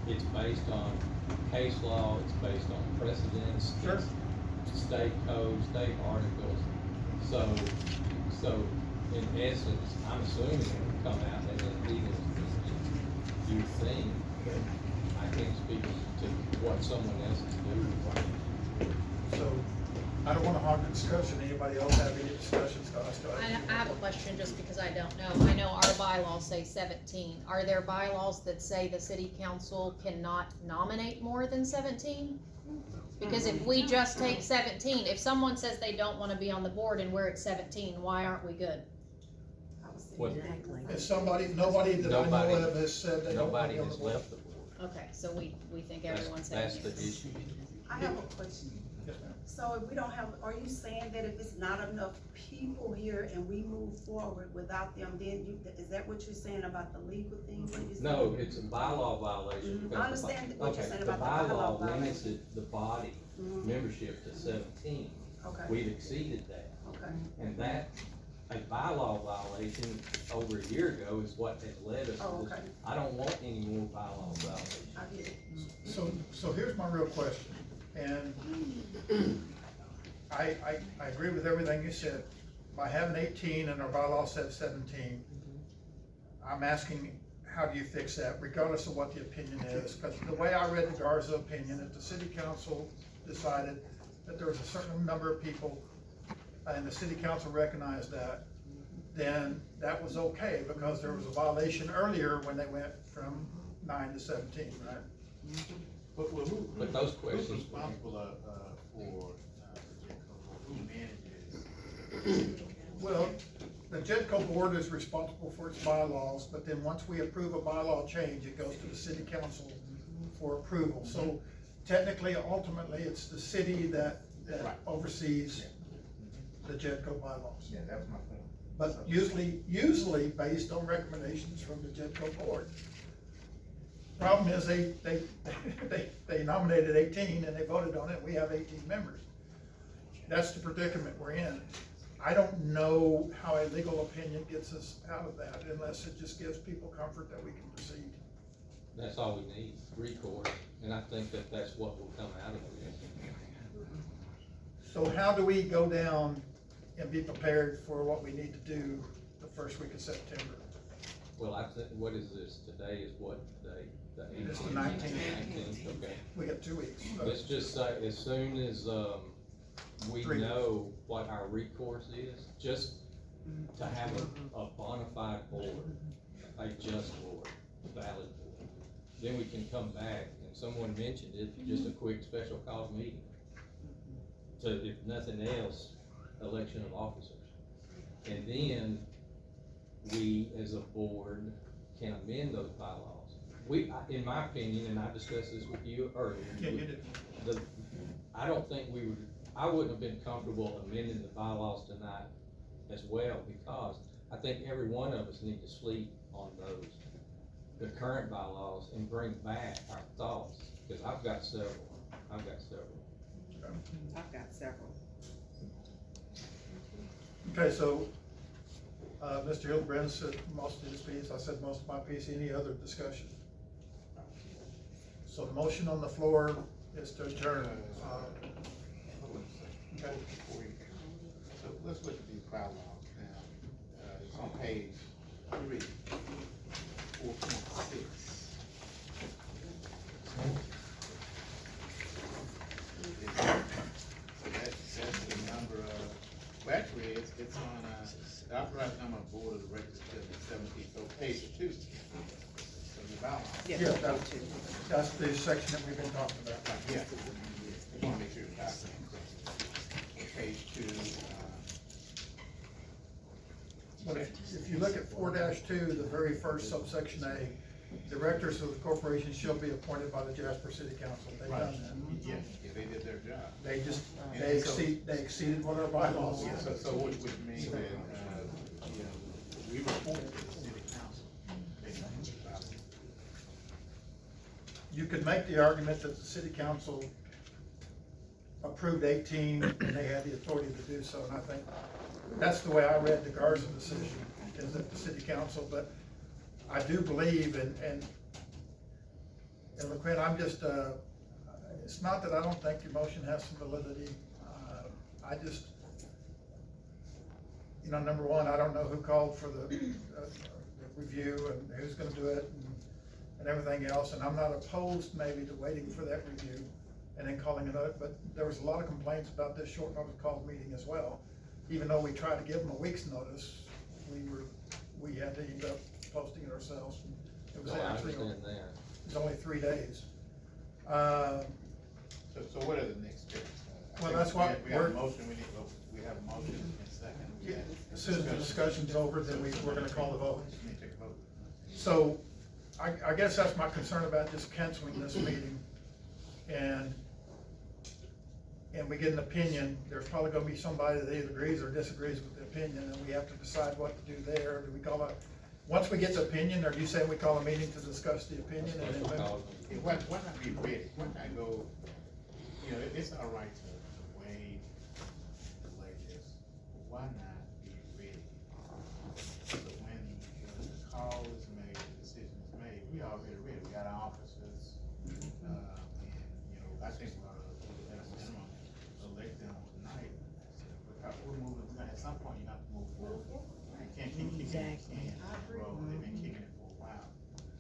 [SPEAKER 6] it's based on case law, it's based on precedents,
[SPEAKER 1] Sure.
[SPEAKER 6] it's state codes, state articles. So in essence, I'm assuming it will come out as illegal as you think. I can't speak to what someone else is doing.
[SPEAKER 1] So, I don't wanna hog the discussion, anybody else have any discussions, guys?
[SPEAKER 3] I have a question just because I don't know. I know our bylaws say 17. Are there bylaws that say the city council cannot nominate more than 17? Because if we just take 17, if someone says they don't wanna be on the board and we're at 17, why aren't we good?
[SPEAKER 6] What-
[SPEAKER 1] Is nobody that I know of has said they don't wanna
[SPEAKER 6] Nobody
[SPEAKER 1] be on the
[SPEAKER 6] has
[SPEAKER 1] board?
[SPEAKER 6] left the board.
[SPEAKER 3] Okay, so we think
[SPEAKER 6] That's
[SPEAKER 3] everyone's
[SPEAKER 6] the
[SPEAKER 3] saying
[SPEAKER 6] issue.
[SPEAKER 10] I have a question.
[SPEAKER 1] Yes, ma'am.
[SPEAKER 10] So if we don't have, are you saying that if it's not enough people here and we move forward without them, then is that what you're saying about the legal thing? What are you saying?
[SPEAKER 6] No, it's a bylaw violation.
[SPEAKER 10] Mhm.
[SPEAKER 6] because
[SPEAKER 10] I understand what you're
[SPEAKER 6] okay,
[SPEAKER 10] saying about the bylaw
[SPEAKER 6] bylaw
[SPEAKER 10] violation.
[SPEAKER 6] limits the body
[SPEAKER 10] Mhm.
[SPEAKER 6] membership to 17.
[SPEAKER 10] Okay,
[SPEAKER 6] We've exceeded that.
[SPEAKER 10] okay.
[SPEAKER 6] And that, a bylaw violation over a year ago is what has led us
[SPEAKER 10] Oh,
[SPEAKER 6] to this.
[SPEAKER 10] okay.
[SPEAKER 6] I don't want any more bylaw violations.
[SPEAKER 10] I get it.
[SPEAKER 1] So here's my real question, and I agree with everything you said. By having 18 and our bylaw said 17, I'm asking, how do you fix that, regardless of what the opinion is? Because the way I read the Garza opinion, if the city council decided that there was a certain number of people, and the city council recognized that, then that was okay, because there was a violation earlier when they went from 9 to 17, right?
[SPEAKER 12] But
[SPEAKER 6] But those
[SPEAKER 12] who's
[SPEAKER 6] questions-
[SPEAKER 12] responsible, for, the JEDCO, who manages?
[SPEAKER 1] Well, the JEDCO board is responsible for its bylaws, but then once we approve a bylaw change, it goes to the city council for approval. So technically, ultimately, it's the city that
[SPEAKER 12] Right.
[SPEAKER 1] oversees the JEDCO bylaws.
[SPEAKER 12] Yeah, that was my point.
[SPEAKER 1] But usually based on recommendations from the JEDCO board. Problem is, they nominated 18 and they voted on it, we have 18 members. That's the predicament we're in. I don't know how a legal opinion gets us out of that, unless it just gives people comfort that we can proceed.
[SPEAKER 6] That's all we need, recourse, and I think that that's what will come out of this.
[SPEAKER 1] So how do we go down and be prepared for what we need to do the first week of September?
[SPEAKER 6] Well, I think, what is this, today is what day? The
[SPEAKER 1] It's the
[SPEAKER 6] 18th?
[SPEAKER 1] 19th.
[SPEAKER 6] Okay.
[SPEAKER 1] We got 2 weeks. so-
[SPEAKER 6] Let's just say, as soon as, we
[SPEAKER 1] 3 weeks.
[SPEAKER 6] know what our recourse is, just to have a bona fide board, a just board, a valid board. Then we can come back, and someone mentioned it, just a quick special call meeting. To, if nothing else, election of officers. And then we, as a board, can amend those bylaws. In my opinion, and I discussed this with you earlier.
[SPEAKER 1] Yeah, you did.
[SPEAKER 6] I don't think I wouldn't have been comfortable amending the bylaws tonight as well, because I think every one of us need to sleep on the current bylaws, and bring back our thoughts, because I've got several.
[SPEAKER 4] I've got several.
[SPEAKER 1] Okay, so, Mr. Hildebrand said most of his piece, I said most of my piece, any other discussion? So the motion on the floor is to adjourn. Okay.
[SPEAKER 12] So let's it's on, the authorized number of board of directors, 17, so page 2. So the bylaws.
[SPEAKER 4] Yeah,
[SPEAKER 1] Yeah,
[SPEAKER 4] okay.
[SPEAKER 1] that's the section that we've been talking about.
[SPEAKER 12] Yeah, just wanna make sure the document correct. Page 2,
[SPEAKER 1] But if you look at 4-2, the very first subsection A, directors of the corporation shall be appointed by the Jasper City Council. They've
[SPEAKER 12] right,
[SPEAKER 1] done that.
[SPEAKER 12] yeah, they did their job.
[SPEAKER 1] They just,
[SPEAKER 12] And
[SPEAKER 1] they
[SPEAKER 12] so-
[SPEAKER 1] exceeded what our bylaws
[SPEAKER 12] Yeah,
[SPEAKER 1] said.
[SPEAKER 12] so which means that, you know, we report to the city council. Based on the bylaws.
[SPEAKER 1] You could make the argument that the city council approved 18 and they had the authority to do so, and I think that's the way I read the Garza decision, is that the city council, but I do believe, and LaQuinn, I'm just, it's not that I don't think your motion has some validity, I just, you know, number one, I don't know who called for the review and who's gonna do it and everything else, and I'm not opposed maybe to waiting for that review and then calling it up, but there was a lot of complaints about this short notice called meeting as well. Even though we tried to give them a week's notice, we had to end up posting it ourselves. It was
[SPEAKER 6] No, I
[SPEAKER 1] actually,
[SPEAKER 6] understand that.
[SPEAKER 1] it was only 3 days.
[SPEAKER 12] So what are the next steps? I
[SPEAKER 1] Well,
[SPEAKER 12] think
[SPEAKER 1] that's what
[SPEAKER 12] we have a
[SPEAKER 1] we're-
[SPEAKER 12] motion, we have a motion and second. We
[SPEAKER 1] Yeah,
[SPEAKER 12] have
[SPEAKER 1] as soon as the discussion's over, then we're gonna call the vote.
[SPEAKER 12] Just need to take a vote.
[SPEAKER 1] So, I guess that's my concern about just canceling this meeting. And we get an opinion, there's probably gonna be somebody that either agrees or disagrees with the opinion, and we have to decide what to do there. Do we call a, once we get the opinion, or do you say we call a meeting to discuss the opinion and then move?
[SPEAKER 12] Why not be ready? Why not go, you know, it's all right to wait, delay this, but why not be ready? So when the call is made, the decision is made, we already ready, we got our officers, and, you know, I think we ought to, at a minimum, elect them tonight. Because we're moving, at some point, you have to move forward. You can't keep kicking it in, well, they've been kicking it for a while.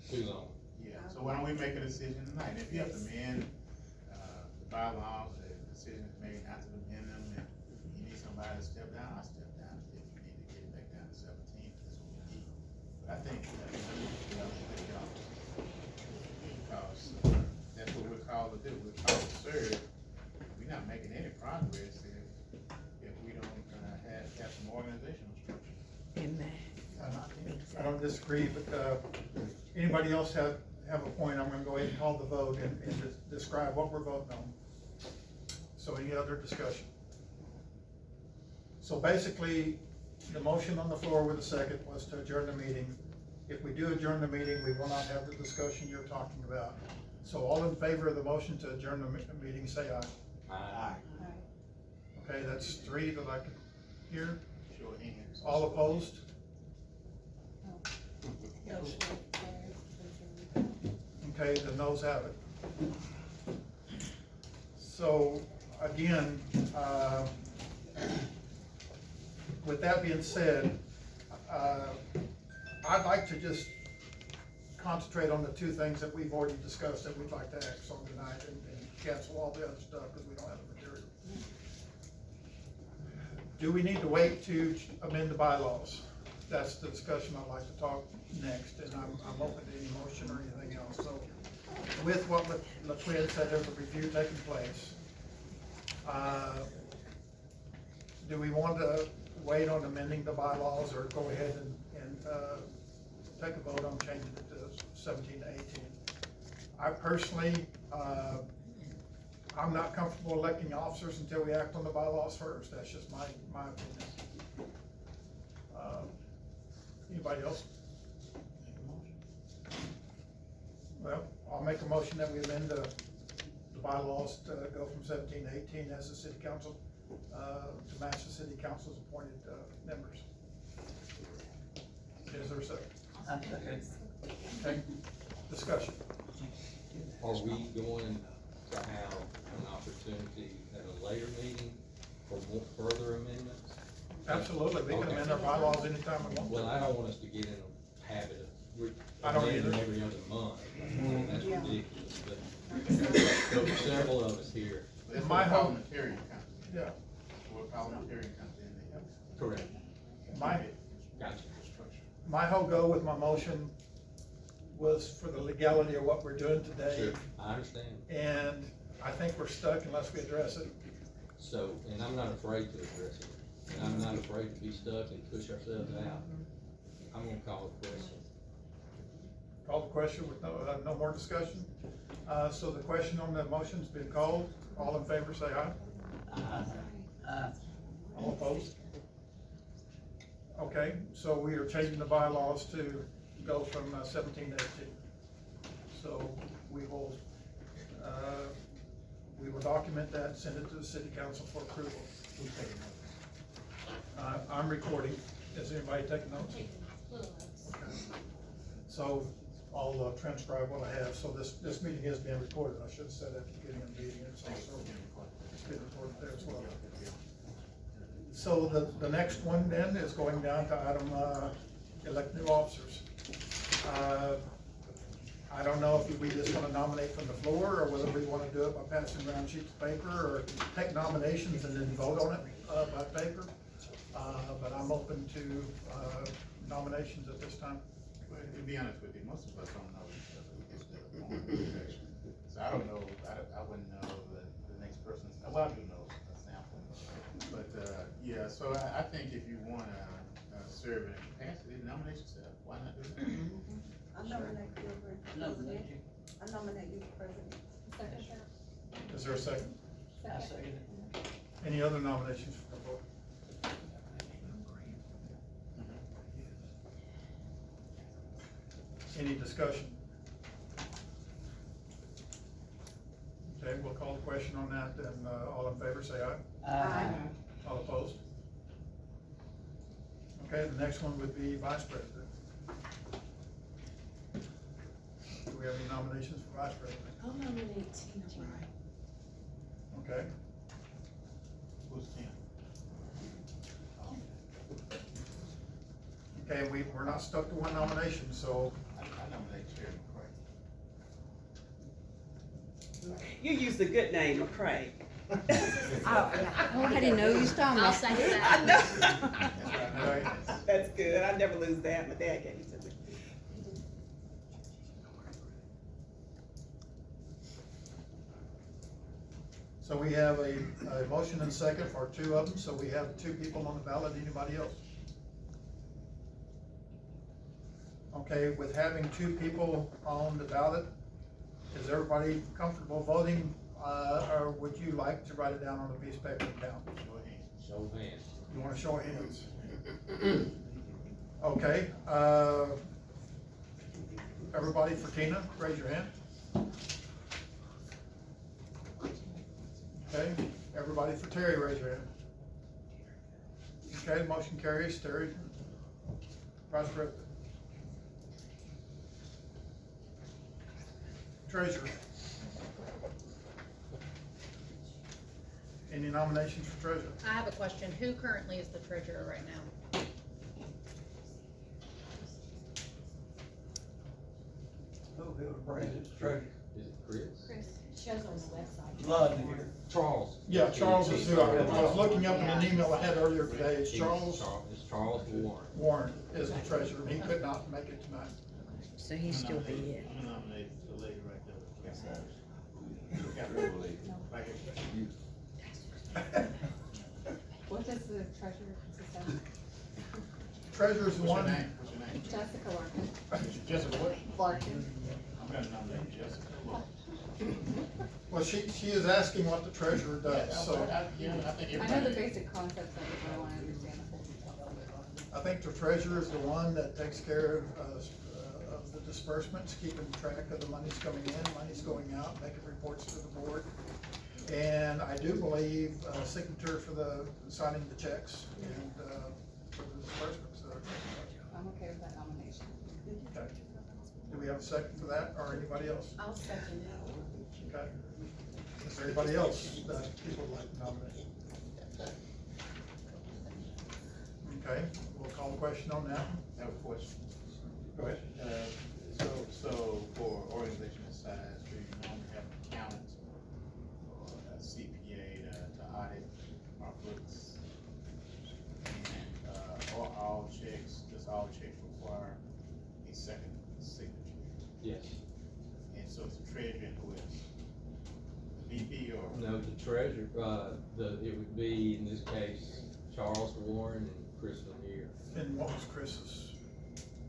[SPEAKER 6] Too long.
[SPEAKER 12] Yeah, so why don't we make a decision tonight? If you have to amend, the bylaws, the decision is made not to amend them, and you need somebody to step down, I'll step down. If you need to get it back down to 17, that's what we need. But I think we have to take it off. Because, that's what we're called to do, we're called to serve. We're not making any progress if we don't, have some organizational structure.
[SPEAKER 1] I don't disagree, but, anybody else have a point? I'm gonna go ahead and call the vote and describe what we're voting on. So any other discussion? So basically, the motion on the floor with a second was to adjourn the meeting. If we do adjourn the meeting, we will not have the discussion you're talking about. So all in favor of the motion to adjourn the meeting, say aye.
[SPEAKER 6] Aye.
[SPEAKER 1] Okay, that's 3 that I can hear.
[SPEAKER 12] Show of hands.
[SPEAKER 1] All opposed? Okay, the noes have it. So, again, with that being said, I'd like to just concentrate on the 2 things that we've already discussed that we'd like to act on tonight and cancel all the other stuff because we don't have the material. Do we need to wait to amend the bylaws? That's the discussion I'd like to talk next, and I'm open to any motion or anything else. So with what LaQuinn said, there's a review taking place. Do we want to wait on amending the bylaws or go ahead and take a vote on changing it to 17 to 18? I personally, I'm not comfortable electing officers until we act on the bylaws first. That's just my opinion. Anybody else? Well, I'll make a motion that we amend the bylaws to go from 17 to 18 as the city council, to match the city council's appointed members. Is there a second? Okay, discussion.
[SPEAKER 6] Are we going to have an opportunity at a later meeting for further amendments?
[SPEAKER 1] Absolutely, we can
[SPEAKER 6] Okay.
[SPEAKER 1] amend our bylaws anytime we want to.
[SPEAKER 6] Well, I don't want us to get in a habit of, we're
[SPEAKER 1] I don't
[SPEAKER 6] amending
[SPEAKER 1] either.
[SPEAKER 6] every other month. That's
[SPEAKER 10] Yeah.
[SPEAKER 6] ridiculous, but there are several of us here.
[SPEAKER 12] That's
[SPEAKER 1] My
[SPEAKER 12] where
[SPEAKER 1] hope-
[SPEAKER 12] parliamentarian comes in.
[SPEAKER 1] Yeah,
[SPEAKER 12] Where parliamentarian comes in, they have
[SPEAKER 6] Correct.
[SPEAKER 1] My,
[SPEAKER 6] Gotcha.
[SPEAKER 1] my whole goal with my motion was for the legality of what we're doing today.
[SPEAKER 6] Sure, I understand.
[SPEAKER 1] And I think we're stuck unless we address it.
[SPEAKER 6] So, and I'm not afraid to address it, and I'm not afraid to be stuck and push ourselves out. I'm gonna call the question.
[SPEAKER 1] Call the question with no more discussion. So the question on the motion's been called. All in favor, say aye. All opposed? Okay, so we are changing the bylaws to go from 17 to 18. So we will document that, send it to the city council for approval. I'm recording. Is anybody taking notes?
[SPEAKER 8] Little notes.
[SPEAKER 1] Okay. So I'll transcribe what I have. So this meeting is being recorded. I should have said at the beginning of the meeting. It's also being recorded there as well. So the next one then is going down to item, elect new officers. I don't know if we just wanna nominate from the floor, or whether we wanna do it by passing around sheets of paper, or take nominations and then vote on it, by paper. But I'm open to, nominations at this time.
[SPEAKER 12] Well, to be honest with you, most of us don't know each other. We just did a formal introduction. So I don't know, I wouldn't know the next person's, well, I do know a sample. But, yeah, so I think if you wanna, serve in a capacity, nominate yourself. Why not do that?
[SPEAKER 10] I nominate you for president. I nominate you for president.
[SPEAKER 5] Second, sir.
[SPEAKER 1] Is there a second?
[SPEAKER 11] I second it.
[SPEAKER 1] Any other nominations from the board? Any discussion? Okay, we'll call the question on that, and, all in favor, say aye.
[SPEAKER 10] Aye.
[SPEAKER 1] All opposed? Okay, the next one would be vice president. Do we have any nominations for vice president?
[SPEAKER 9] I'll nominate Tina Wright.
[SPEAKER 1] Okay,
[SPEAKER 12] Who's Tim?
[SPEAKER 1] okay, we're not stuck to one nomination, so,
[SPEAKER 12] I nominate Chair McCray.
[SPEAKER 4] You used a good name, McCray.
[SPEAKER 14] Oh, I didn't know you was talking
[SPEAKER 3] I'll
[SPEAKER 14] about.
[SPEAKER 3] second
[SPEAKER 4] I
[SPEAKER 3] that.
[SPEAKER 4] know.
[SPEAKER 1] okay,
[SPEAKER 4] That's good, I never lose that, my dad gave it to me.
[SPEAKER 1] so we have a motion and second for two of them, so we have two people on the ballot. Anybody else? Okay, with having two people on the ballot, is everybody comfortable voting, or would you like to write it down on a piece of paper and count?
[SPEAKER 6] Show of hands.
[SPEAKER 1] You wanna show of hands? Okay, everybody for Tina, raise your hand. Okay, everybody for Terry, raise your hand. Okay, motion carries. Terry, Vice President. Treasurer. Any nominations for treasurer?
[SPEAKER 3] I have a question. Who currently is the treasurer right now?
[SPEAKER 6] Is it Chris?
[SPEAKER 8] Chris.
[SPEAKER 9] Shows on the website.
[SPEAKER 11] Love to hear.
[SPEAKER 6] Charles.
[SPEAKER 1] Yeah, Charles is who I was looking up in an email I had earlier today. It's Charles
[SPEAKER 6] It's Charles Warren.
[SPEAKER 1] Warren is the treasurer, and he could not make it tonight.
[SPEAKER 14] So he still be it.
[SPEAKER 12] I'm gonna nominate the lady right there with the Right here.
[SPEAKER 5] What does the treasurer consist of?
[SPEAKER 1] Treasurer's the
[SPEAKER 12] What's your
[SPEAKER 1] one.
[SPEAKER 12] name? What's your name?
[SPEAKER 5] Jessica Larkin.
[SPEAKER 12] Jessica what?
[SPEAKER 5] Larkin.
[SPEAKER 12] I'm gonna nominate Jessica.
[SPEAKER 1] Well, she is asking what the treasurer does, so
[SPEAKER 12] Yeah, I think
[SPEAKER 5] I know the
[SPEAKER 12] everybody.
[SPEAKER 5] basic concepts of it, but I wanna understand the full details of it.
[SPEAKER 1] I think the treasurer is the one that takes care of the disbursements, keeping track of the monies coming in, monies going out, making reports to the board. And I do believe signature for the signing the checks and for the disbursements.
[SPEAKER 5] I'm okay with that nomination.
[SPEAKER 1] Okay. Do we have a second for that, or anybody else?
[SPEAKER 9] I'll second it.
[SPEAKER 1] Okay. Is there anybody else that people would like to nominate? Okay, we'll call the question on that.
[SPEAKER 12] I have a question.
[SPEAKER 1] Go ahead.
[SPEAKER 12] So for organization this size, do you normally have an accountant or a CPA to audit our books? And all checks, does all checks require a second signature?
[SPEAKER 6] Yes.
[SPEAKER 12] And so it's the treasurer and who else? The VP or?
[SPEAKER 6] No, the treasurer, it would be, in this case, Charles Warren and Chris Lanier.
[SPEAKER 1] And what was Chris's?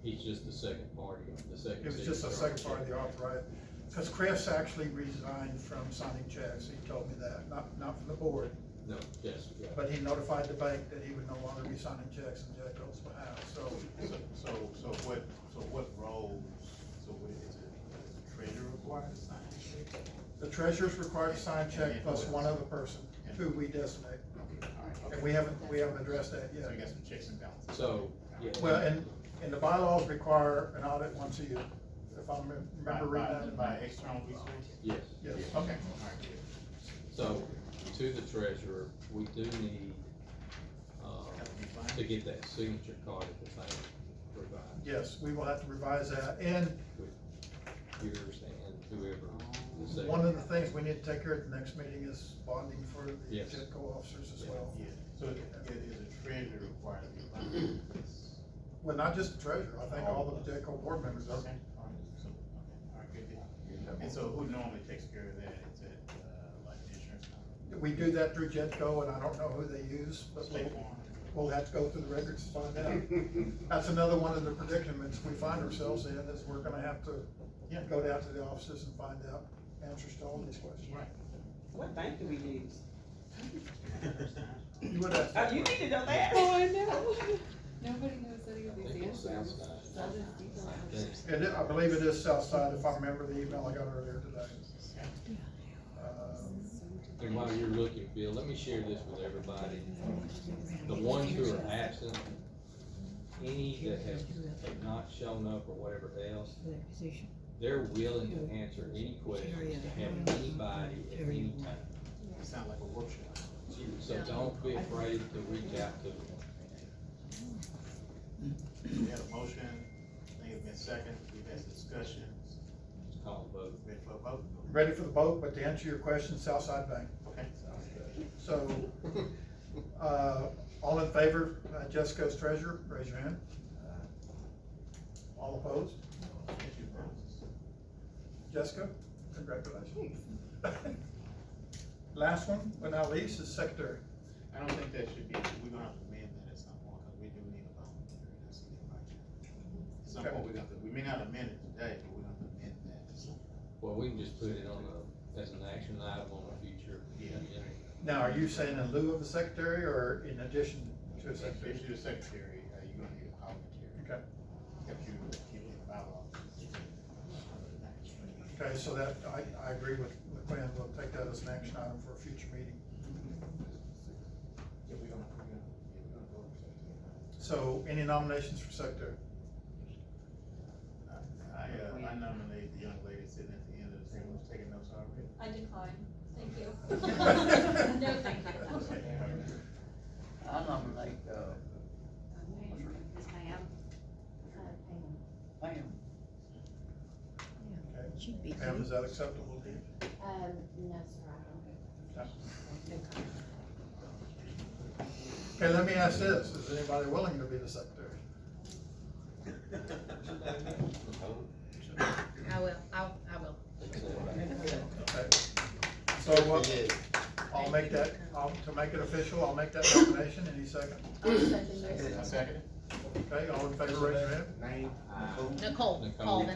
[SPEAKER 6] He's just the second party, the second.
[SPEAKER 1] It was just a second part of the authorize, because Chris actually resigned from signing checks, he told me that, not from the board.
[SPEAKER 6] No, yes, yeah.
[SPEAKER 1] But he notified the bank that he would no longer be signing checks on JEDCO's behalf, so.
[SPEAKER 12] So what roles, so what is it, the treasurer required to sign checks?
[SPEAKER 1] The treasurer's required to sign check plus one other person who we designate. And we haven't addressed that
[SPEAKER 12] So
[SPEAKER 1] yet.
[SPEAKER 12] you got some checks and balances.
[SPEAKER 6] So, yeah.
[SPEAKER 1] Well, and the bylaws require an audit once a year, if I remember reading that.
[SPEAKER 12] By external resources?
[SPEAKER 6] Yes.
[SPEAKER 1] Yes.
[SPEAKER 12] Okay, all right, good.
[SPEAKER 6] So, to the treasurer, we do need, to get that signature card at the bank provided.
[SPEAKER 1] Yes, we will have to revise that, and
[SPEAKER 6] With yours and whoever the secretary.
[SPEAKER 1] one of the things we need to take care of at the next meeting is bonding for the
[SPEAKER 6] Yes.
[SPEAKER 1] JEDCO officers as well.
[SPEAKER 12] Yeah, so is a treasurer required to be bonded?
[SPEAKER 1] Well, not just the treasurer, I think all the JEDCO board members are.
[SPEAKER 12] Okay, all right, so, okay, all right, good deal. And so who normally takes care of that? Is it, like the insurance company?
[SPEAKER 1] We do that through JEDCO, and I don't know who they use, but
[SPEAKER 12] State Farm?
[SPEAKER 1] we'll have to go through the records to find out. That's another one of the predicaments we find ourselves in, is we're gonna have to go down to the offices and find out answers to all these questions.
[SPEAKER 12] Right.
[SPEAKER 4] What bank do we use?
[SPEAKER 1] You would ask
[SPEAKER 4] Oh,
[SPEAKER 1] that
[SPEAKER 4] you need
[SPEAKER 1] question.
[SPEAKER 4] to know that.
[SPEAKER 5] Oh, I know. Nobody knows any of
[SPEAKER 6] I
[SPEAKER 5] these
[SPEAKER 6] think it's
[SPEAKER 5] answers.
[SPEAKER 6] Southside.
[SPEAKER 5] All these details.
[SPEAKER 1] I believe it is Southside, if I remember the email I got earlier today.
[SPEAKER 6] And while you're looking, Bill, let me share this with everybody. The ones who are absent, any that have not shown up or whatever else, they're willing to answer any questions, to have anybody at any time.
[SPEAKER 12] It sounds like a workshop.
[SPEAKER 6] So don't be afraid to reach out to them.
[SPEAKER 12] We had a motion, I think it's been second, we've had some discussions,
[SPEAKER 6] Call the vote.
[SPEAKER 12] ready for a vote?
[SPEAKER 1] Ready for the vote, but to answer your question, Southside Bank.
[SPEAKER 12] Okay.
[SPEAKER 1] So, all in favor, Jessica as treasurer, raise your hand. All opposed? Jessica, congratulations. Last one, but not least, is secretary.
[SPEAKER 12] I don't think that should be, we're gonna have to amend that at some point, cause we do need a volunteer, that's the right. At some point, we may not amend it today, but we're gonna amend that at some point.
[SPEAKER 6] Well, we can just put it on as an action item on a future.
[SPEAKER 12] Yeah.
[SPEAKER 1] Now, are you saying in lieu of the secretary or in addition to a secretary?
[SPEAKER 12] If you're the secretary, you're gonna need a volunteer.
[SPEAKER 1] Okay.
[SPEAKER 12] If you keep it in bylaws.
[SPEAKER 1] Okay, so that, I agree with Quinn, we'll take that as an action item for a future meeting.
[SPEAKER 12] Yeah, we're gonna vote for secretary.
[SPEAKER 1] So, any nominations for secretary?
[SPEAKER 12] I nominate the young lady sitting at the end of the table, who's taking notes already.
[SPEAKER 8] I decline, thank you. No, thank you.
[SPEAKER 11] I nominate, Pam.
[SPEAKER 1] Okay. Pam, is that acceptable to you?
[SPEAKER 7] No, sir, I don't.
[SPEAKER 1] Okay, let me ask this, is anybody willing to be the secretary?
[SPEAKER 3] I will.
[SPEAKER 1] Okay. So, I'll make that, to make it official, I'll make that nomination, any second?
[SPEAKER 12] I second it.
[SPEAKER 1] Okay, all in favor, raise your hand.
[SPEAKER 12] Name.
[SPEAKER 3] Nicole Colvin.
[SPEAKER 12] I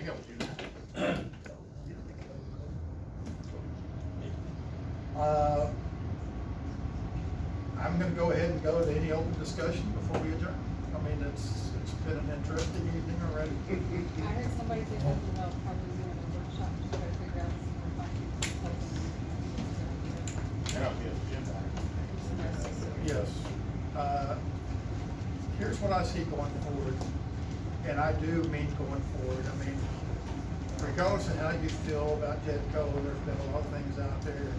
[SPEAKER 12] got what you know.
[SPEAKER 1] I'm gonna go ahead and go to any open discussion before we adjourn. I mean, it's been an interesting evening already.
[SPEAKER 5] I heard somebody say something about probably doing a workshop to try to figure out some more funding.
[SPEAKER 12] That'll be a agenda item.
[SPEAKER 1] Yes. Here's what I see going forward, and I do mean going forward. I mean, regardless of how you feel about JEDCO, there's been a lot of things out there.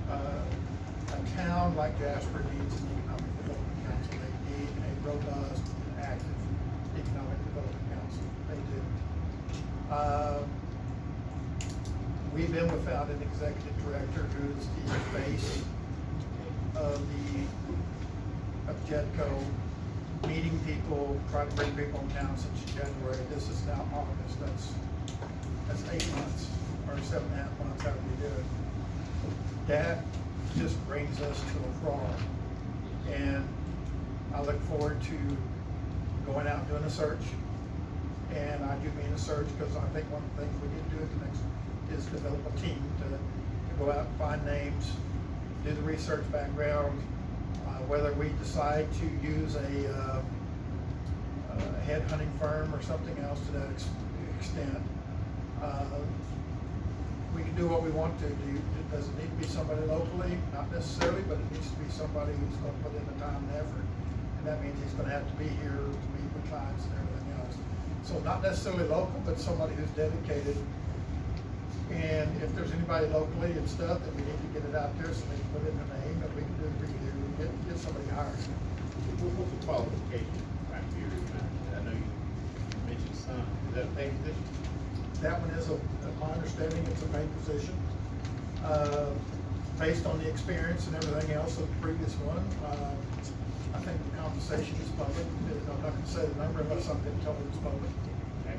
[SPEAKER 1] A town like Jasper needs an economic development council. They need a robust and active economic development council. They do. We've been without an executive director who's the face of the JEDCO, meeting people, trying to bring people in town since January. This is now August. That's 8 months or 7.5 months, however you do it. That just brings us to a crawl. And I look forward to going out and doing a search. And I do mean a search because I think one of the things we need to do at the next is develop a team to go out and find names, do the research background, whether we decide to use a headhunting firm or something else to that extent. We can do what we want to do. It doesn't need to be somebody locally, not necessarily, but it needs to be somebody who's gonna put in the time and effort. And that means he's gonna have to be here to meet with clients and everything else. So not necessarily local, but somebody who's dedicated. And if there's anybody locally and stuff, then we need to get it out there so they can put in their name and we can do the review and get somebody hired.
[SPEAKER 12] What's the qualification criteria? I know you mentioned some, is that a paid position?
[SPEAKER 1] That one is, my understanding, it's a paid position. Based on the experience and everything else of the previous one, I think the compensation is public. I'm not gonna say the number unless I'm gonna tell you it's public.
[SPEAKER 12] Okay.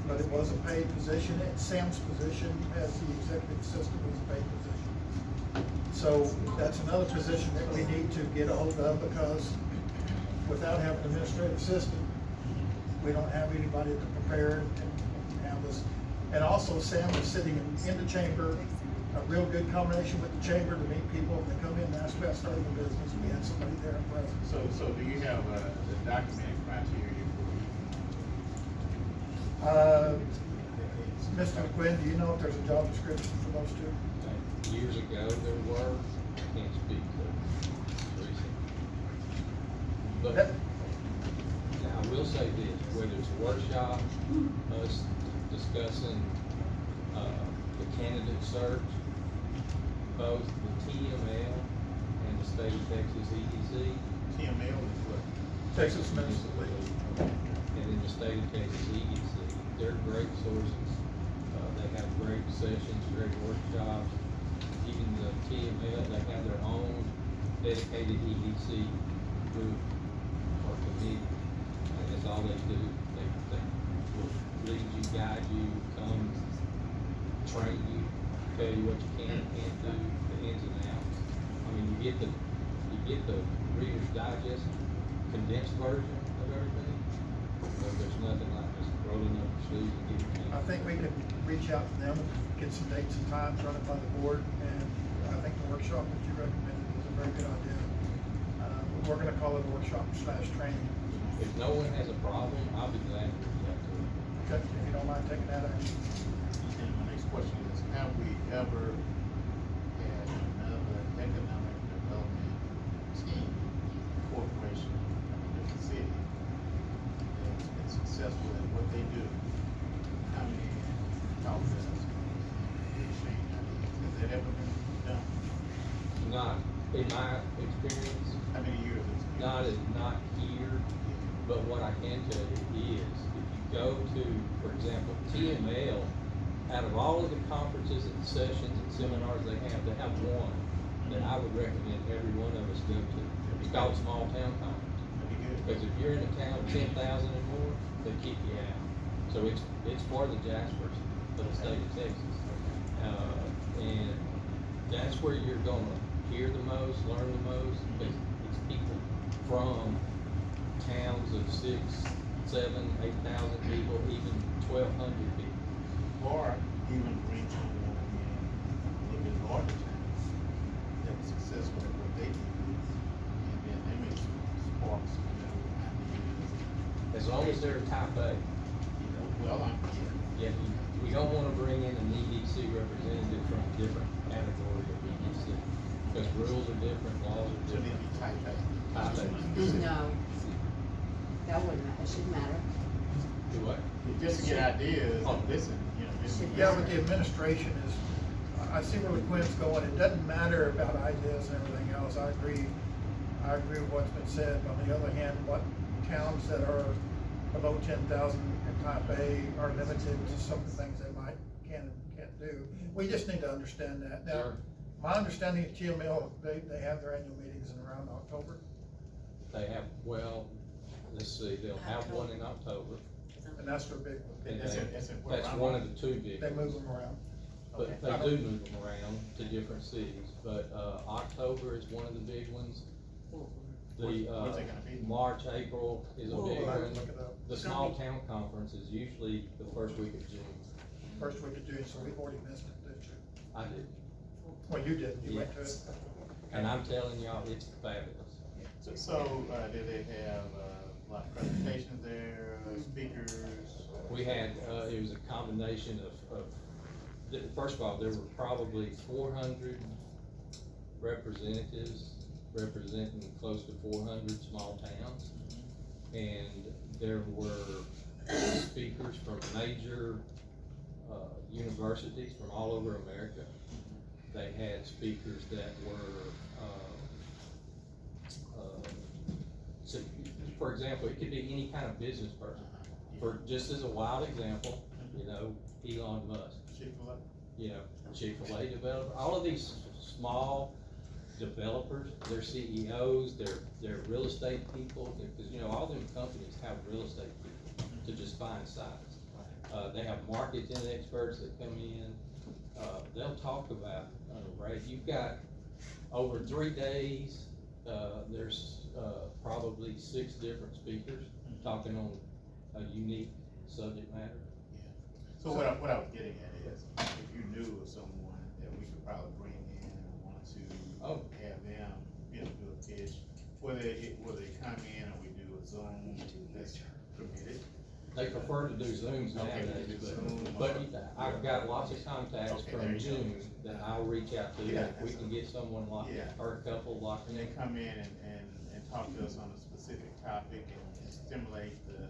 [SPEAKER 1] But it was a paid position. Sam's position as the executive assistant was a paid position. So that's another position that we need to get a hold of because without having an administrative assistant, we don't have anybody to prepare and have this. And also Sam was sitting in the chamber, a real good combination with the chamber to meet people when they come in and ask about starting a business. We had somebody there in presence.
[SPEAKER 12] So do you have the documented criteria
[SPEAKER 1] Mr. Quinn, do you know if there's a job description for those two?
[SPEAKER 6] Years ago, there were, I can't speak to recent. But now, I will say this, whether it's a workshop, us discussing, the candidate search, both the TML and the state of Texas EDC.
[SPEAKER 12] TML is what?
[SPEAKER 1] Texas Municipal League.
[SPEAKER 6] And in the state of Texas EDC, they're great sources. They have great sessions, great workshops. Even the TML, they have their own dedicated EDC group or committee. And that's all they do. They will lead you, guide you, come train you, tell you what you can and can't do, the ins and outs. I mean, you get the Reader's Digest condensed version of everything. But there's nothing like just rolling up your sleeves and getting it.
[SPEAKER 1] I think we could reach out to them, get some dates and times, run it by the board, and I think the workshop that you recommended is a very good idea. We're gonna call it a workshop / training.
[SPEAKER 6] If no one has a problem, I'll be glad to reach out to them.
[SPEAKER 1] Okay, if you don't mind taking that action.
[SPEAKER 12] And my next question is, have we ever had another economic development team, corporation, in the city that's been successful in what they do? How many talk to us? Has that ever been done?
[SPEAKER 6] Not, in my experience,
[SPEAKER 12] How many years?
[SPEAKER 6] not here, but what I can tell you is, if you go to, for example, TML, out of all of the conferences and sessions and seminars they have one that I would recommend every one of us go to. It's called Small Town Conference. Because if you're in a town of 10,000 and more, they kick you out. So it's for the Jaspers, for the state of Texas. And that's where you're gonna hear the most, learn the most, because it's people from towns of 6, 7, 8,000 people, even 1,200 people.
[SPEAKER 12] Or even bring someone in a little bit larger towns that was successful at what they did, and then they make some sparks, ideas.
[SPEAKER 6] As long as they're type A.
[SPEAKER 12] Well,
[SPEAKER 6] Yeah, we don't wanna bring in an EDC representative from a different category of EDC, because rules are different, laws are
[SPEAKER 12] so they
[SPEAKER 6] different.
[SPEAKER 12] be type A.
[SPEAKER 6] Type A.
[SPEAKER 14] No, that wouldn't, it shouldn't matter.
[SPEAKER 6] Do what?
[SPEAKER 12] Just to get ideas, and listen, listen.
[SPEAKER 1] Yeah, but the administration is, I see where the Quinn's going. It doesn't matter about ideas and everything else. I agree with what's been said. On the other hand, what towns that are below 10,000 in type A are limited to some of the things they can and can't do. We just need to understand that. Now,
[SPEAKER 6] Sure.
[SPEAKER 1] My understanding of TML, they have their annual meetings in around October.
[SPEAKER 6] They have, well, let's see, they'll have one in October.
[SPEAKER 1] And that's their big one.
[SPEAKER 6] And
[SPEAKER 12] That's
[SPEAKER 6] they-
[SPEAKER 12] it, that's it. What,
[SPEAKER 6] That's
[SPEAKER 12] around
[SPEAKER 6] one
[SPEAKER 12] March?
[SPEAKER 6] of the two big
[SPEAKER 1] They move
[SPEAKER 6] ones.
[SPEAKER 1] them around.
[SPEAKER 6] But they do move them around to different cities, but, October is one of the big ones. The,
[SPEAKER 12] Where's it gonna be?
[SPEAKER 6] March, April is a
[SPEAKER 1] We'll
[SPEAKER 6] big
[SPEAKER 1] go back and
[SPEAKER 6] one.
[SPEAKER 1] look it up.
[SPEAKER 6] The small town conference is usually the first week of June.
[SPEAKER 1] First week of June, so we've already missed it, didn't you?
[SPEAKER 6] I did,
[SPEAKER 1] Well, you did, you went to it.
[SPEAKER 6] and I'm telling y'all, it's fabulous.
[SPEAKER 12] So, did they have, a lot of presentations there, speakers?
[SPEAKER 6] We had, it was a combination of, first of all, there were probably 400 representatives representing close to 400 small towns. And there were speakers from major, universities from all over America. They had speakers that were, so, for example, it could be any kind of business person. For, just as a wild example, you know, Elon Musk,
[SPEAKER 12] Chick-fil-A?
[SPEAKER 6] you know, Chick-fil-A developer, all of these small developers, they're CEOs, they're real estate people, because, you know, all them companies have real estate people to just find sites. They have marketing experts that come in, they'll talk about, right, you've got over 3 days, there's, probably 6 different speakers talking on a unique subject matter.
[SPEAKER 12] So what I was getting at is, if you knew of someone that we could probably bring in and want to have them, you know, do a pitch, whether they come in and we do a Zoom that's permitted.
[SPEAKER 6] They prefer to do Zooms nowadays, but I've got lots of contacts
[SPEAKER 12] Okay,
[SPEAKER 6] from
[SPEAKER 12] there you go.
[SPEAKER 6] Zoom that I'll reach out to,
[SPEAKER 12] Yeah,
[SPEAKER 6] if we can get someone locked,
[SPEAKER 12] Yeah.
[SPEAKER 6] or a couple locked
[SPEAKER 12] And
[SPEAKER 6] in.
[SPEAKER 12] they come in and talk to us on a specific topic and stimulate the,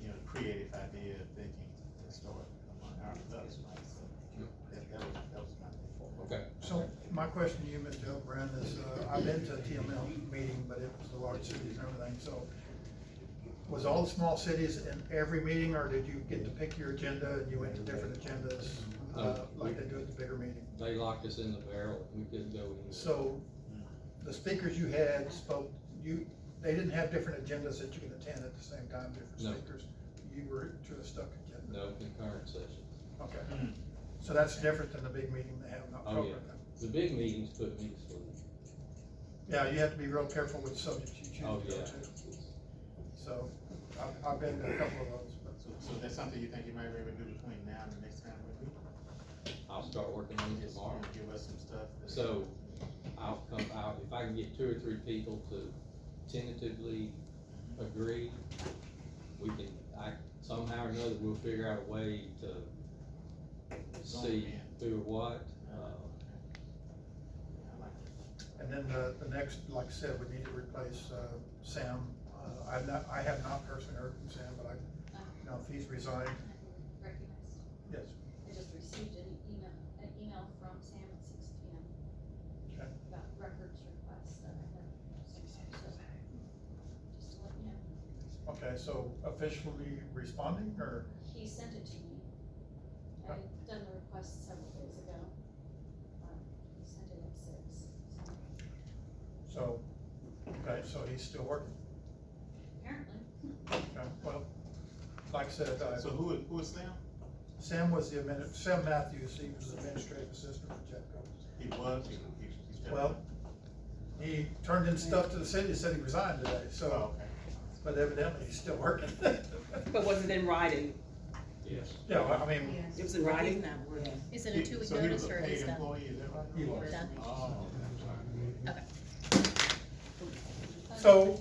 [SPEAKER 12] you know, creative idea of thinking and start among our others, right? So that was my thing.
[SPEAKER 6] Okay.
[SPEAKER 1] So my question to you, Ms. Joe Brown, is, I've been to a TML meeting, but it was the large cities and everything, so was all the small cities in every meeting, or did you get to pick your agenda and you went to different agendas, like they do at the bigger meeting?
[SPEAKER 6] They locked us in the barrel, we couldn't go anywhere.
[SPEAKER 1] So the speakers you had spoke, they didn't have different agendas that you could attend at the same time, different
[SPEAKER 6] No.
[SPEAKER 1] speakers? You were to a stuck agenda?
[SPEAKER 6] No concurrent sessions.
[SPEAKER 1] Okay, so that's different than the big meeting they have in October?
[SPEAKER 6] Oh, yeah. The big meetings put me to sleep.
[SPEAKER 1] Yeah, you have to be real careful with subjects you choose
[SPEAKER 6] Oh,
[SPEAKER 1] to go
[SPEAKER 6] yeah.
[SPEAKER 1] to. So, I've been to a couple of those, but.
[SPEAKER 12] So that's something you think you might be able to do between now and the next time we meet?
[SPEAKER 6] I'll start working on it
[SPEAKER 12] Just,
[SPEAKER 6] tomorrow.
[SPEAKER 12] give us some stuff.
[SPEAKER 6] So, I'll come out, if I can get 2 or 3 people to tentatively agree, we can, somehow or another, we'll figure out a way to see who or what.
[SPEAKER 1] And then the next, like I said, we need to replace, Sam. I have not personally heard from Sam, but you know, if he's resigned,
[SPEAKER 8] Recognized.
[SPEAKER 1] yes.
[SPEAKER 8] I just received an email from Sam at 6 p.m.
[SPEAKER 1] Okay.
[SPEAKER 8] about records requests that I had. Just to let you know.
[SPEAKER 1] Okay, so officially responding, or?
[SPEAKER 8] He sent it to me. I had done the request several days ago. He sent it at 6.
[SPEAKER 1] So, okay, so he's still working.
[SPEAKER 8] Apparently.
[SPEAKER 1] Okay, well, like I said,
[SPEAKER 12] So who is Sam?
[SPEAKER 1] Sam was Sam Matthews, he was the administrative assistant for JEDCO.
[SPEAKER 12] He was, he's
[SPEAKER 1] Well, he turned in stuff to the city, said he resigned today,
[SPEAKER 12] Oh,
[SPEAKER 1] so,
[SPEAKER 12] okay.
[SPEAKER 1] but evidently he's still working.
[SPEAKER 4] But was it in writing?
[SPEAKER 6] Yes.
[SPEAKER 1] Yeah, well, I mean,
[SPEAKER 4] It was in writing?
[SPEAKER 3] Is it a 2-week
[SPEAKER 12] So he was
[SPEAKER 3] notice
[SPEAKER 12] a
[SPEAKER 3] or
[SPEAKER 12] paid
[SPEAKER 3] he's done?
[SPEAKER 12] employee, is that right?
[SPEAKER 1] he was.
[SPEAKER 3] Done?
[SPEAKER 12] Oh,
[SPEAKER 3] Okay.
[SPEAKER 1] So,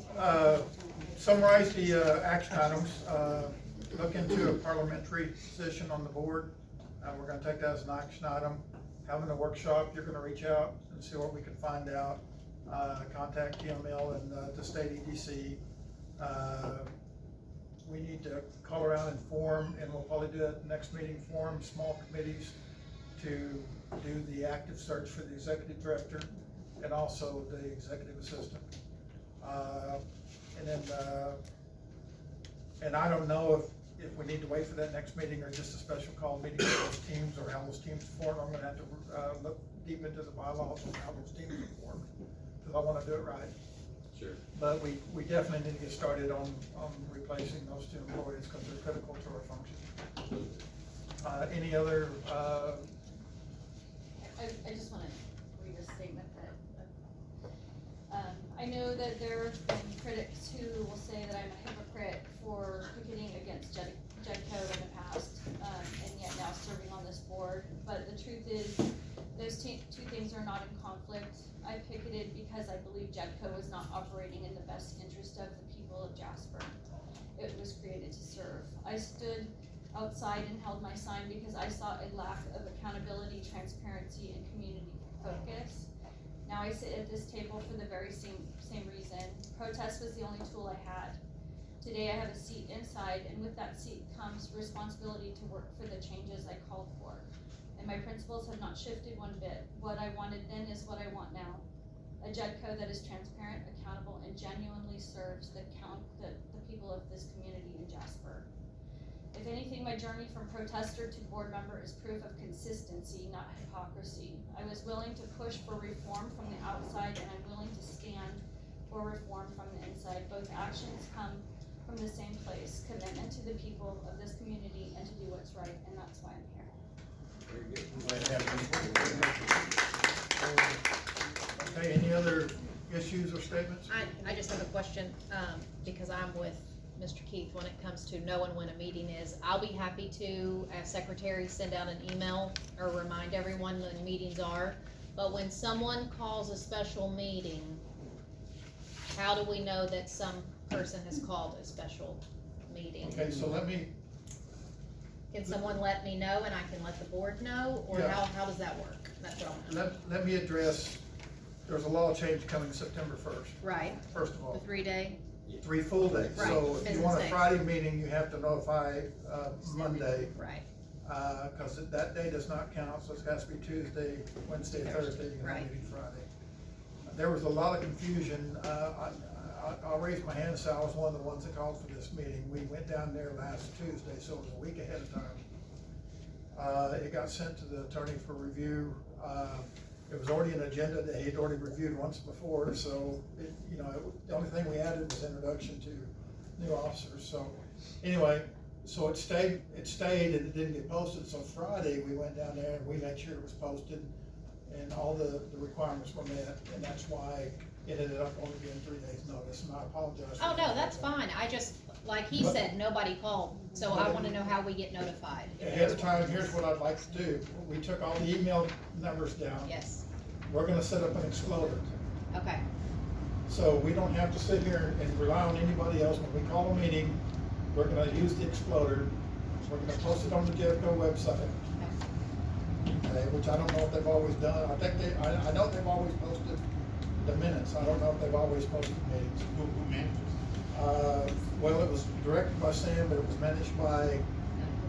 [SPEAKER 1] summarize the action items, look into a parliamentary position on the board. We're gonna take that as an action item. Having a workshop, you're gonna reach out and see what we can find out. Contact TML and the state EDC. We need to call around and form, and we'll probably do it at the next meeting, form small committees to do the active search for the executive director and also the executive assistant. And then, and I don't know if we need to wait for that next meeting or just a special call meeting with those teams, or how those teams form. I'm gonna have to, deep into the bylaws on how those teams are formed, because I wanna do it right.
[SPEAKER 6] Sure.
[SPEAKER 1] But we definitely need to get started on replacing those two employees, because they're critical to our function. Any other,
[SPEAKER 8] I just wanna read a statement that, I know that there have been critics who will say that I'm a hypocrite for picketing against JEDCO in the past, and yet now serving on this board, but the truth is, those two things are not in conflict. I picketed because I believe JEDCO was not operating in the best interest of the people of Jasper. It was created to serve. I stood outside and held my sign because I saw a lack of accountability, transparency, and community focus. Now I sit at this table for the very same reason. Protest was the only tool I had. Today I have a seat inside, and with that seat comes responsibility to work for the changes I called for. And my principles have not shifted one bit. What I wanted then is what I want now. A JEDCO that is transparent, accountable, and genuinely serves the people of this community in Jasper. If anything, my journey from protester to board member is proof of consistency, not hypocrisy. I was willing to push for reform from the outside, and I'm willing to stand for reform from the inside. Both actions come from the same place, commitment to the people of this community and to do what's right, and that's why I'm here.
[SPEAKER 6] Very good.
[SPEAKER 1] okay, any other issues or statements?
[SPEAKER 3] I just have a question, because I'm with Mr. Keith when it comes to knowing when a meeting is. I'll be happy to, as secretary, send out an email or remind everyone when meetings are. But when someone calls a special meeting, how do we know that some person has called a special meeting?
[SPEAKER 1] Okay, so
[SPEAKER 3] Can someone let me know and I can let the board know, or
[SPEAKER 1] Yeah.
[SPEAKER 3] how does that work? That's what I want.
[SPEAKER 1] let me address, there's a law change coming September 1st,
[SPEAKER 3] Right,
[SPEAKER 1] first of all.
[SPEAKER 3] the 3-day,
[SPEAKER 1] 3 full days.
[SPEAKER 3] Right,
[SPEAKER 1] So if you
[SPEAKER 3] business
[SPEAKER 1] want a
[SPEAKER 3] days.
[SPEAKER 1] Friday meeting, you have to notify Monday,
[SPEAKER 3] right,
[SPEAKER 1] because that day does not count, so it has to be Tuesday, Wednesday, Thursday, you can
[SPEAKER 3] Right.
[SPEAKER 1] only do Friday. There was a lot of confusion. I'll raise my hand and say I was one of the ones that called for this meeting. We went down there last Tuesday, so it was a week ahead of time. It got sent to the attorney for review. It was already an agenda that he'd already reviewed once before, so the only thing we added was introduction to new officers. So anyway, so it stayed and it didn't get posted. So Friday, we went down there and we made sure it was posted and all the requirements were met, and that's why it ended up only being 3 days notice, and I apologize.
[SPEAKER 3] oh, no, that's fine, I just, like he said, nobody called, so I wanna know how we get notified.
[SPEAKER 1] Ahead of time, here's what I'd like to do. We took all the email numbers down.
[SPEAKER 3] Yes,
[SPEAKER 1] We're gonna set up an exploder.
[SPEAKER 3] okay,
[SPEAKER 1] So we don't have to sit here and rely on anybody else. When we call a meeting, we're gonna use the exploder. We're gonna post it on the JEDCO website. Okay, which I don't know if they've always done. I know they've always posted the minutes. I don't know if they've always posted meetings.
[SPEAKER 12] Who manages?
[SPEAKER 1] Well, it was directed by Sam, but it was managed by,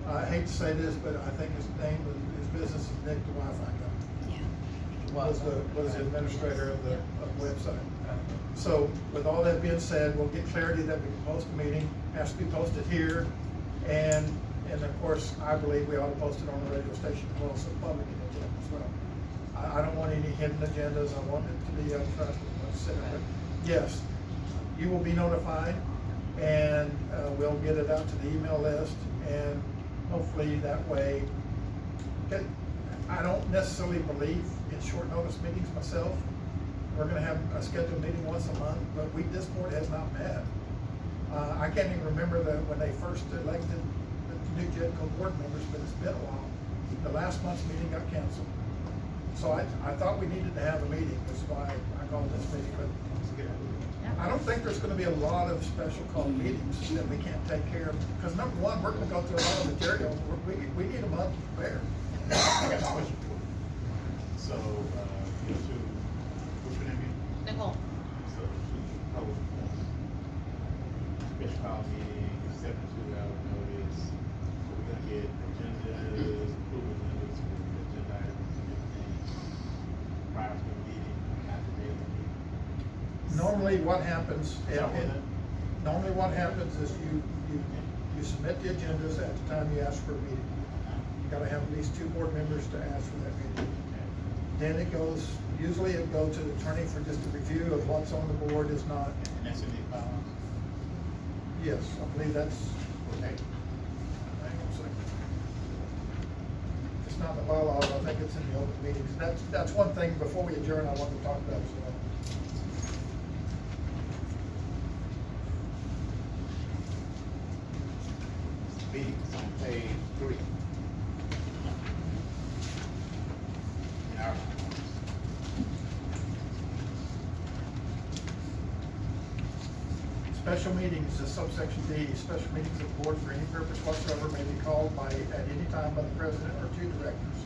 [SPEAKER 1] I hate to say this, but I think his name, his business is Nick, the Wi-Fi guy. Was the administrator of the website. So with all that being said, we'll get clarity that we can post a meeting, has to be posted here, and of course, I believe we ought to post it on the radio station as well, so the public can attend as well. I don't want any hidden agendas, I want it to be up front, but yes, you will be notified, and we'll get it out to the email list, and hopefully that way, I don't necessarily believe in short notice meetings myself. We're gonna have a scheduled meeting once a month, but this board has not met. I can't even remember when they first elected the new JEDCO board members, but it's been a while. The last month's meeting got canceled. So I thought we needed to have a meeting, that's why I called this meeting, but I don't think there's gonna be a lot of special call meetings that we can't take care of, because number one, we're gonna go through a lot of material, we need a month to prepare.
[SPEAKER 12] I got a question for you. So, what's your name again?
[SPEAKER 3] Nicole,
[SPEAKER 12] So, public forum. Special call meeting, 72-hour notice. We're gonna get agendas, approval agendas, agenda items, and everything prior to the meeting, after the meeting.
[SPEAKER 1] Normally what happens,
[SPEAKER 12] Something.
[SPEAKER 1] normally what happens is you submit the agendas at the time you ask for a meeting. You gotta have at least 2 board members to ask for that meeting. then it goes, usually it goes to the attorney for just a review of what's on the board is not.
[SPEAKER 12] And that's in the bylaws?
[SPEAKER 1] Yes, I believe that's,
[SPEAKER 12] Okay.
[SPEAKER 1] hang on a second. It's not in the bylaws, I think it's in the open meetings. That's one thing, before we adjourn, I want to talk about as well.
[SPEAKER 12] Meetings on page 3. In our bylaws.
[SPEAKER 1] Special meetings, subsection D, special meetings of the board for any purpose whatsoever may be called by, at any time by the president or two directors.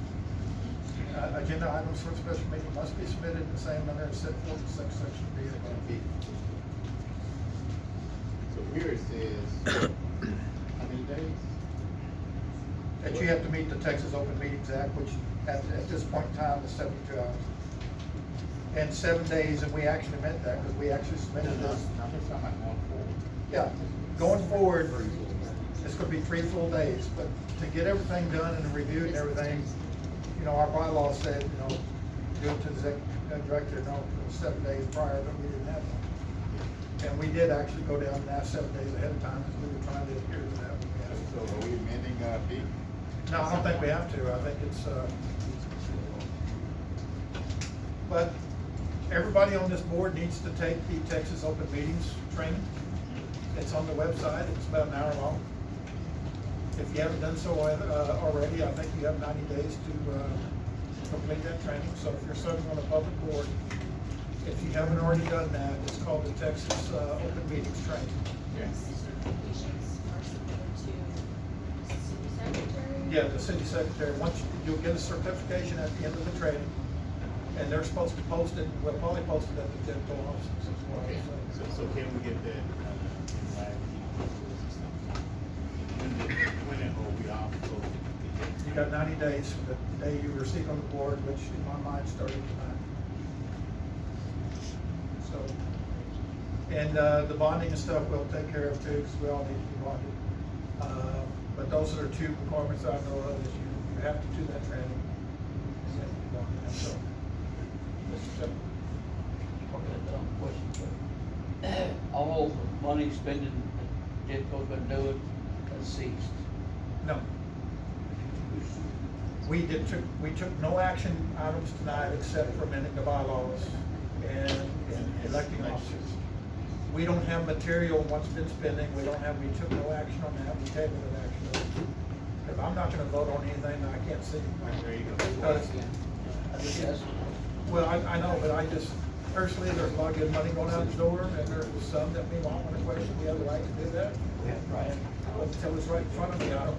[SPEAKER 1] Agenda items for a special meeting must be submitted in the same manner as set forth in subsection B of the
[SPEAKER 12] B. So here it says, how many days?
[SPEAKER 1] that you have to meet the Texas Open Meetings Act, which at this point in time is 72 hours. And 7 days, and we actually meant that, because we actually submitted this.
[SPEAKER 12] I'm just talking about going forward.
[SPEAKER 1] Yeah, going forward, it's gonna be 3 full days, but to get everything done and reviewed and everything, you know, our bylaws said, you know, do it to the executive director, no, it was 7 days prior, but we didn't have one. And we did actually go down and ask 7 days ahead of time, because we were trying to adhere to that. when we had it.
[SPEAKER 12] So are we amending, B?
[SPEAKER 1] No, I don't think we have to, I think it's, but everybody on this board needs to take the Texas Open Meetings training. It's on the website, it's about an hour long. If you haven't done so already, I think you have 90 days to complete that training. So if you're serving on a public board, if you haven't already done that, it's called the Texas Open Meetings Training.
[SPEAKER 8] Certifications are submitted to city secretary?
[SPEAKER 1] Yeah, the city secretary, you'll get a certification at the end of the training, and they're supposed to post it, we'll probably post it at the JEDCO offices as well.
[SPEAKER 12] So can we get that, in writing? When are we all supposed to get
[SPEAKER 1] You got 90 days from the day you receive on the board, which in my mind started tonight. So, and the bonding and stuff we'll take care of too, because we all need to be bonded. But those are 2 requirements I know of, is you have to do that training. You have to be bonded. So, Mr. Chairman.
[SPEAKER 11] Okay, dumb question, but all the money spending that JEDCO's been doing has ceased.
[SPEAKER 1] No. We took no action items tonight except for amending the bylaws and electing officers. We don't have material on what's been spending, we took no action on that, we tabled an action. If I'm not gonna vote on anything that I can't see.
[SPEAKER 12] There you go.
[SPEAKER 1] Because- Well, I know, but I just, personally, there's a lot of good money going out the door, and there's some that we want to question, we have the right to do that.
[SPEAKER 11] Right.
[SPEAKER 1] Until it's right in front of me, I don't,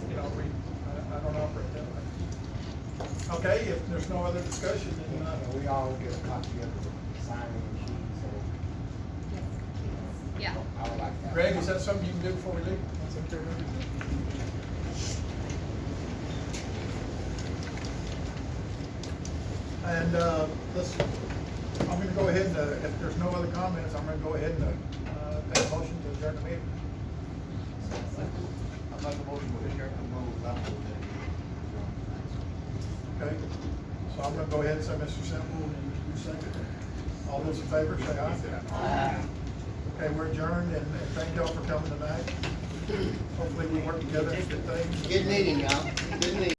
[SPEAKER 1] you know, I don't operate that way. Okay, if there's no other discussion, then,
[SPEAKER 13] We all get a copy of the signing sheet, so
[SPEAKER 3] Yeah.
[SPEAKER 13] I would like that.
[SPEAKER 1] Greg, is that something you can do before we leave? And, I'm gonna go ahead and, if there's no other comments, I'm gonna go ahead and, take a motion to adjourn the meeting.
[SPEAKER 2] I'm not the motion with the
[SPEAKER 1] Okay, so I'm gonna go ahead and say Mr. Semple and you second. All those in favor, say aye. Okay, we're adjourned, and thank y'all for coming tonight. Hopefully we work together and get things.
[SPEAKER 14] Good meeting, y'all. Good meeting.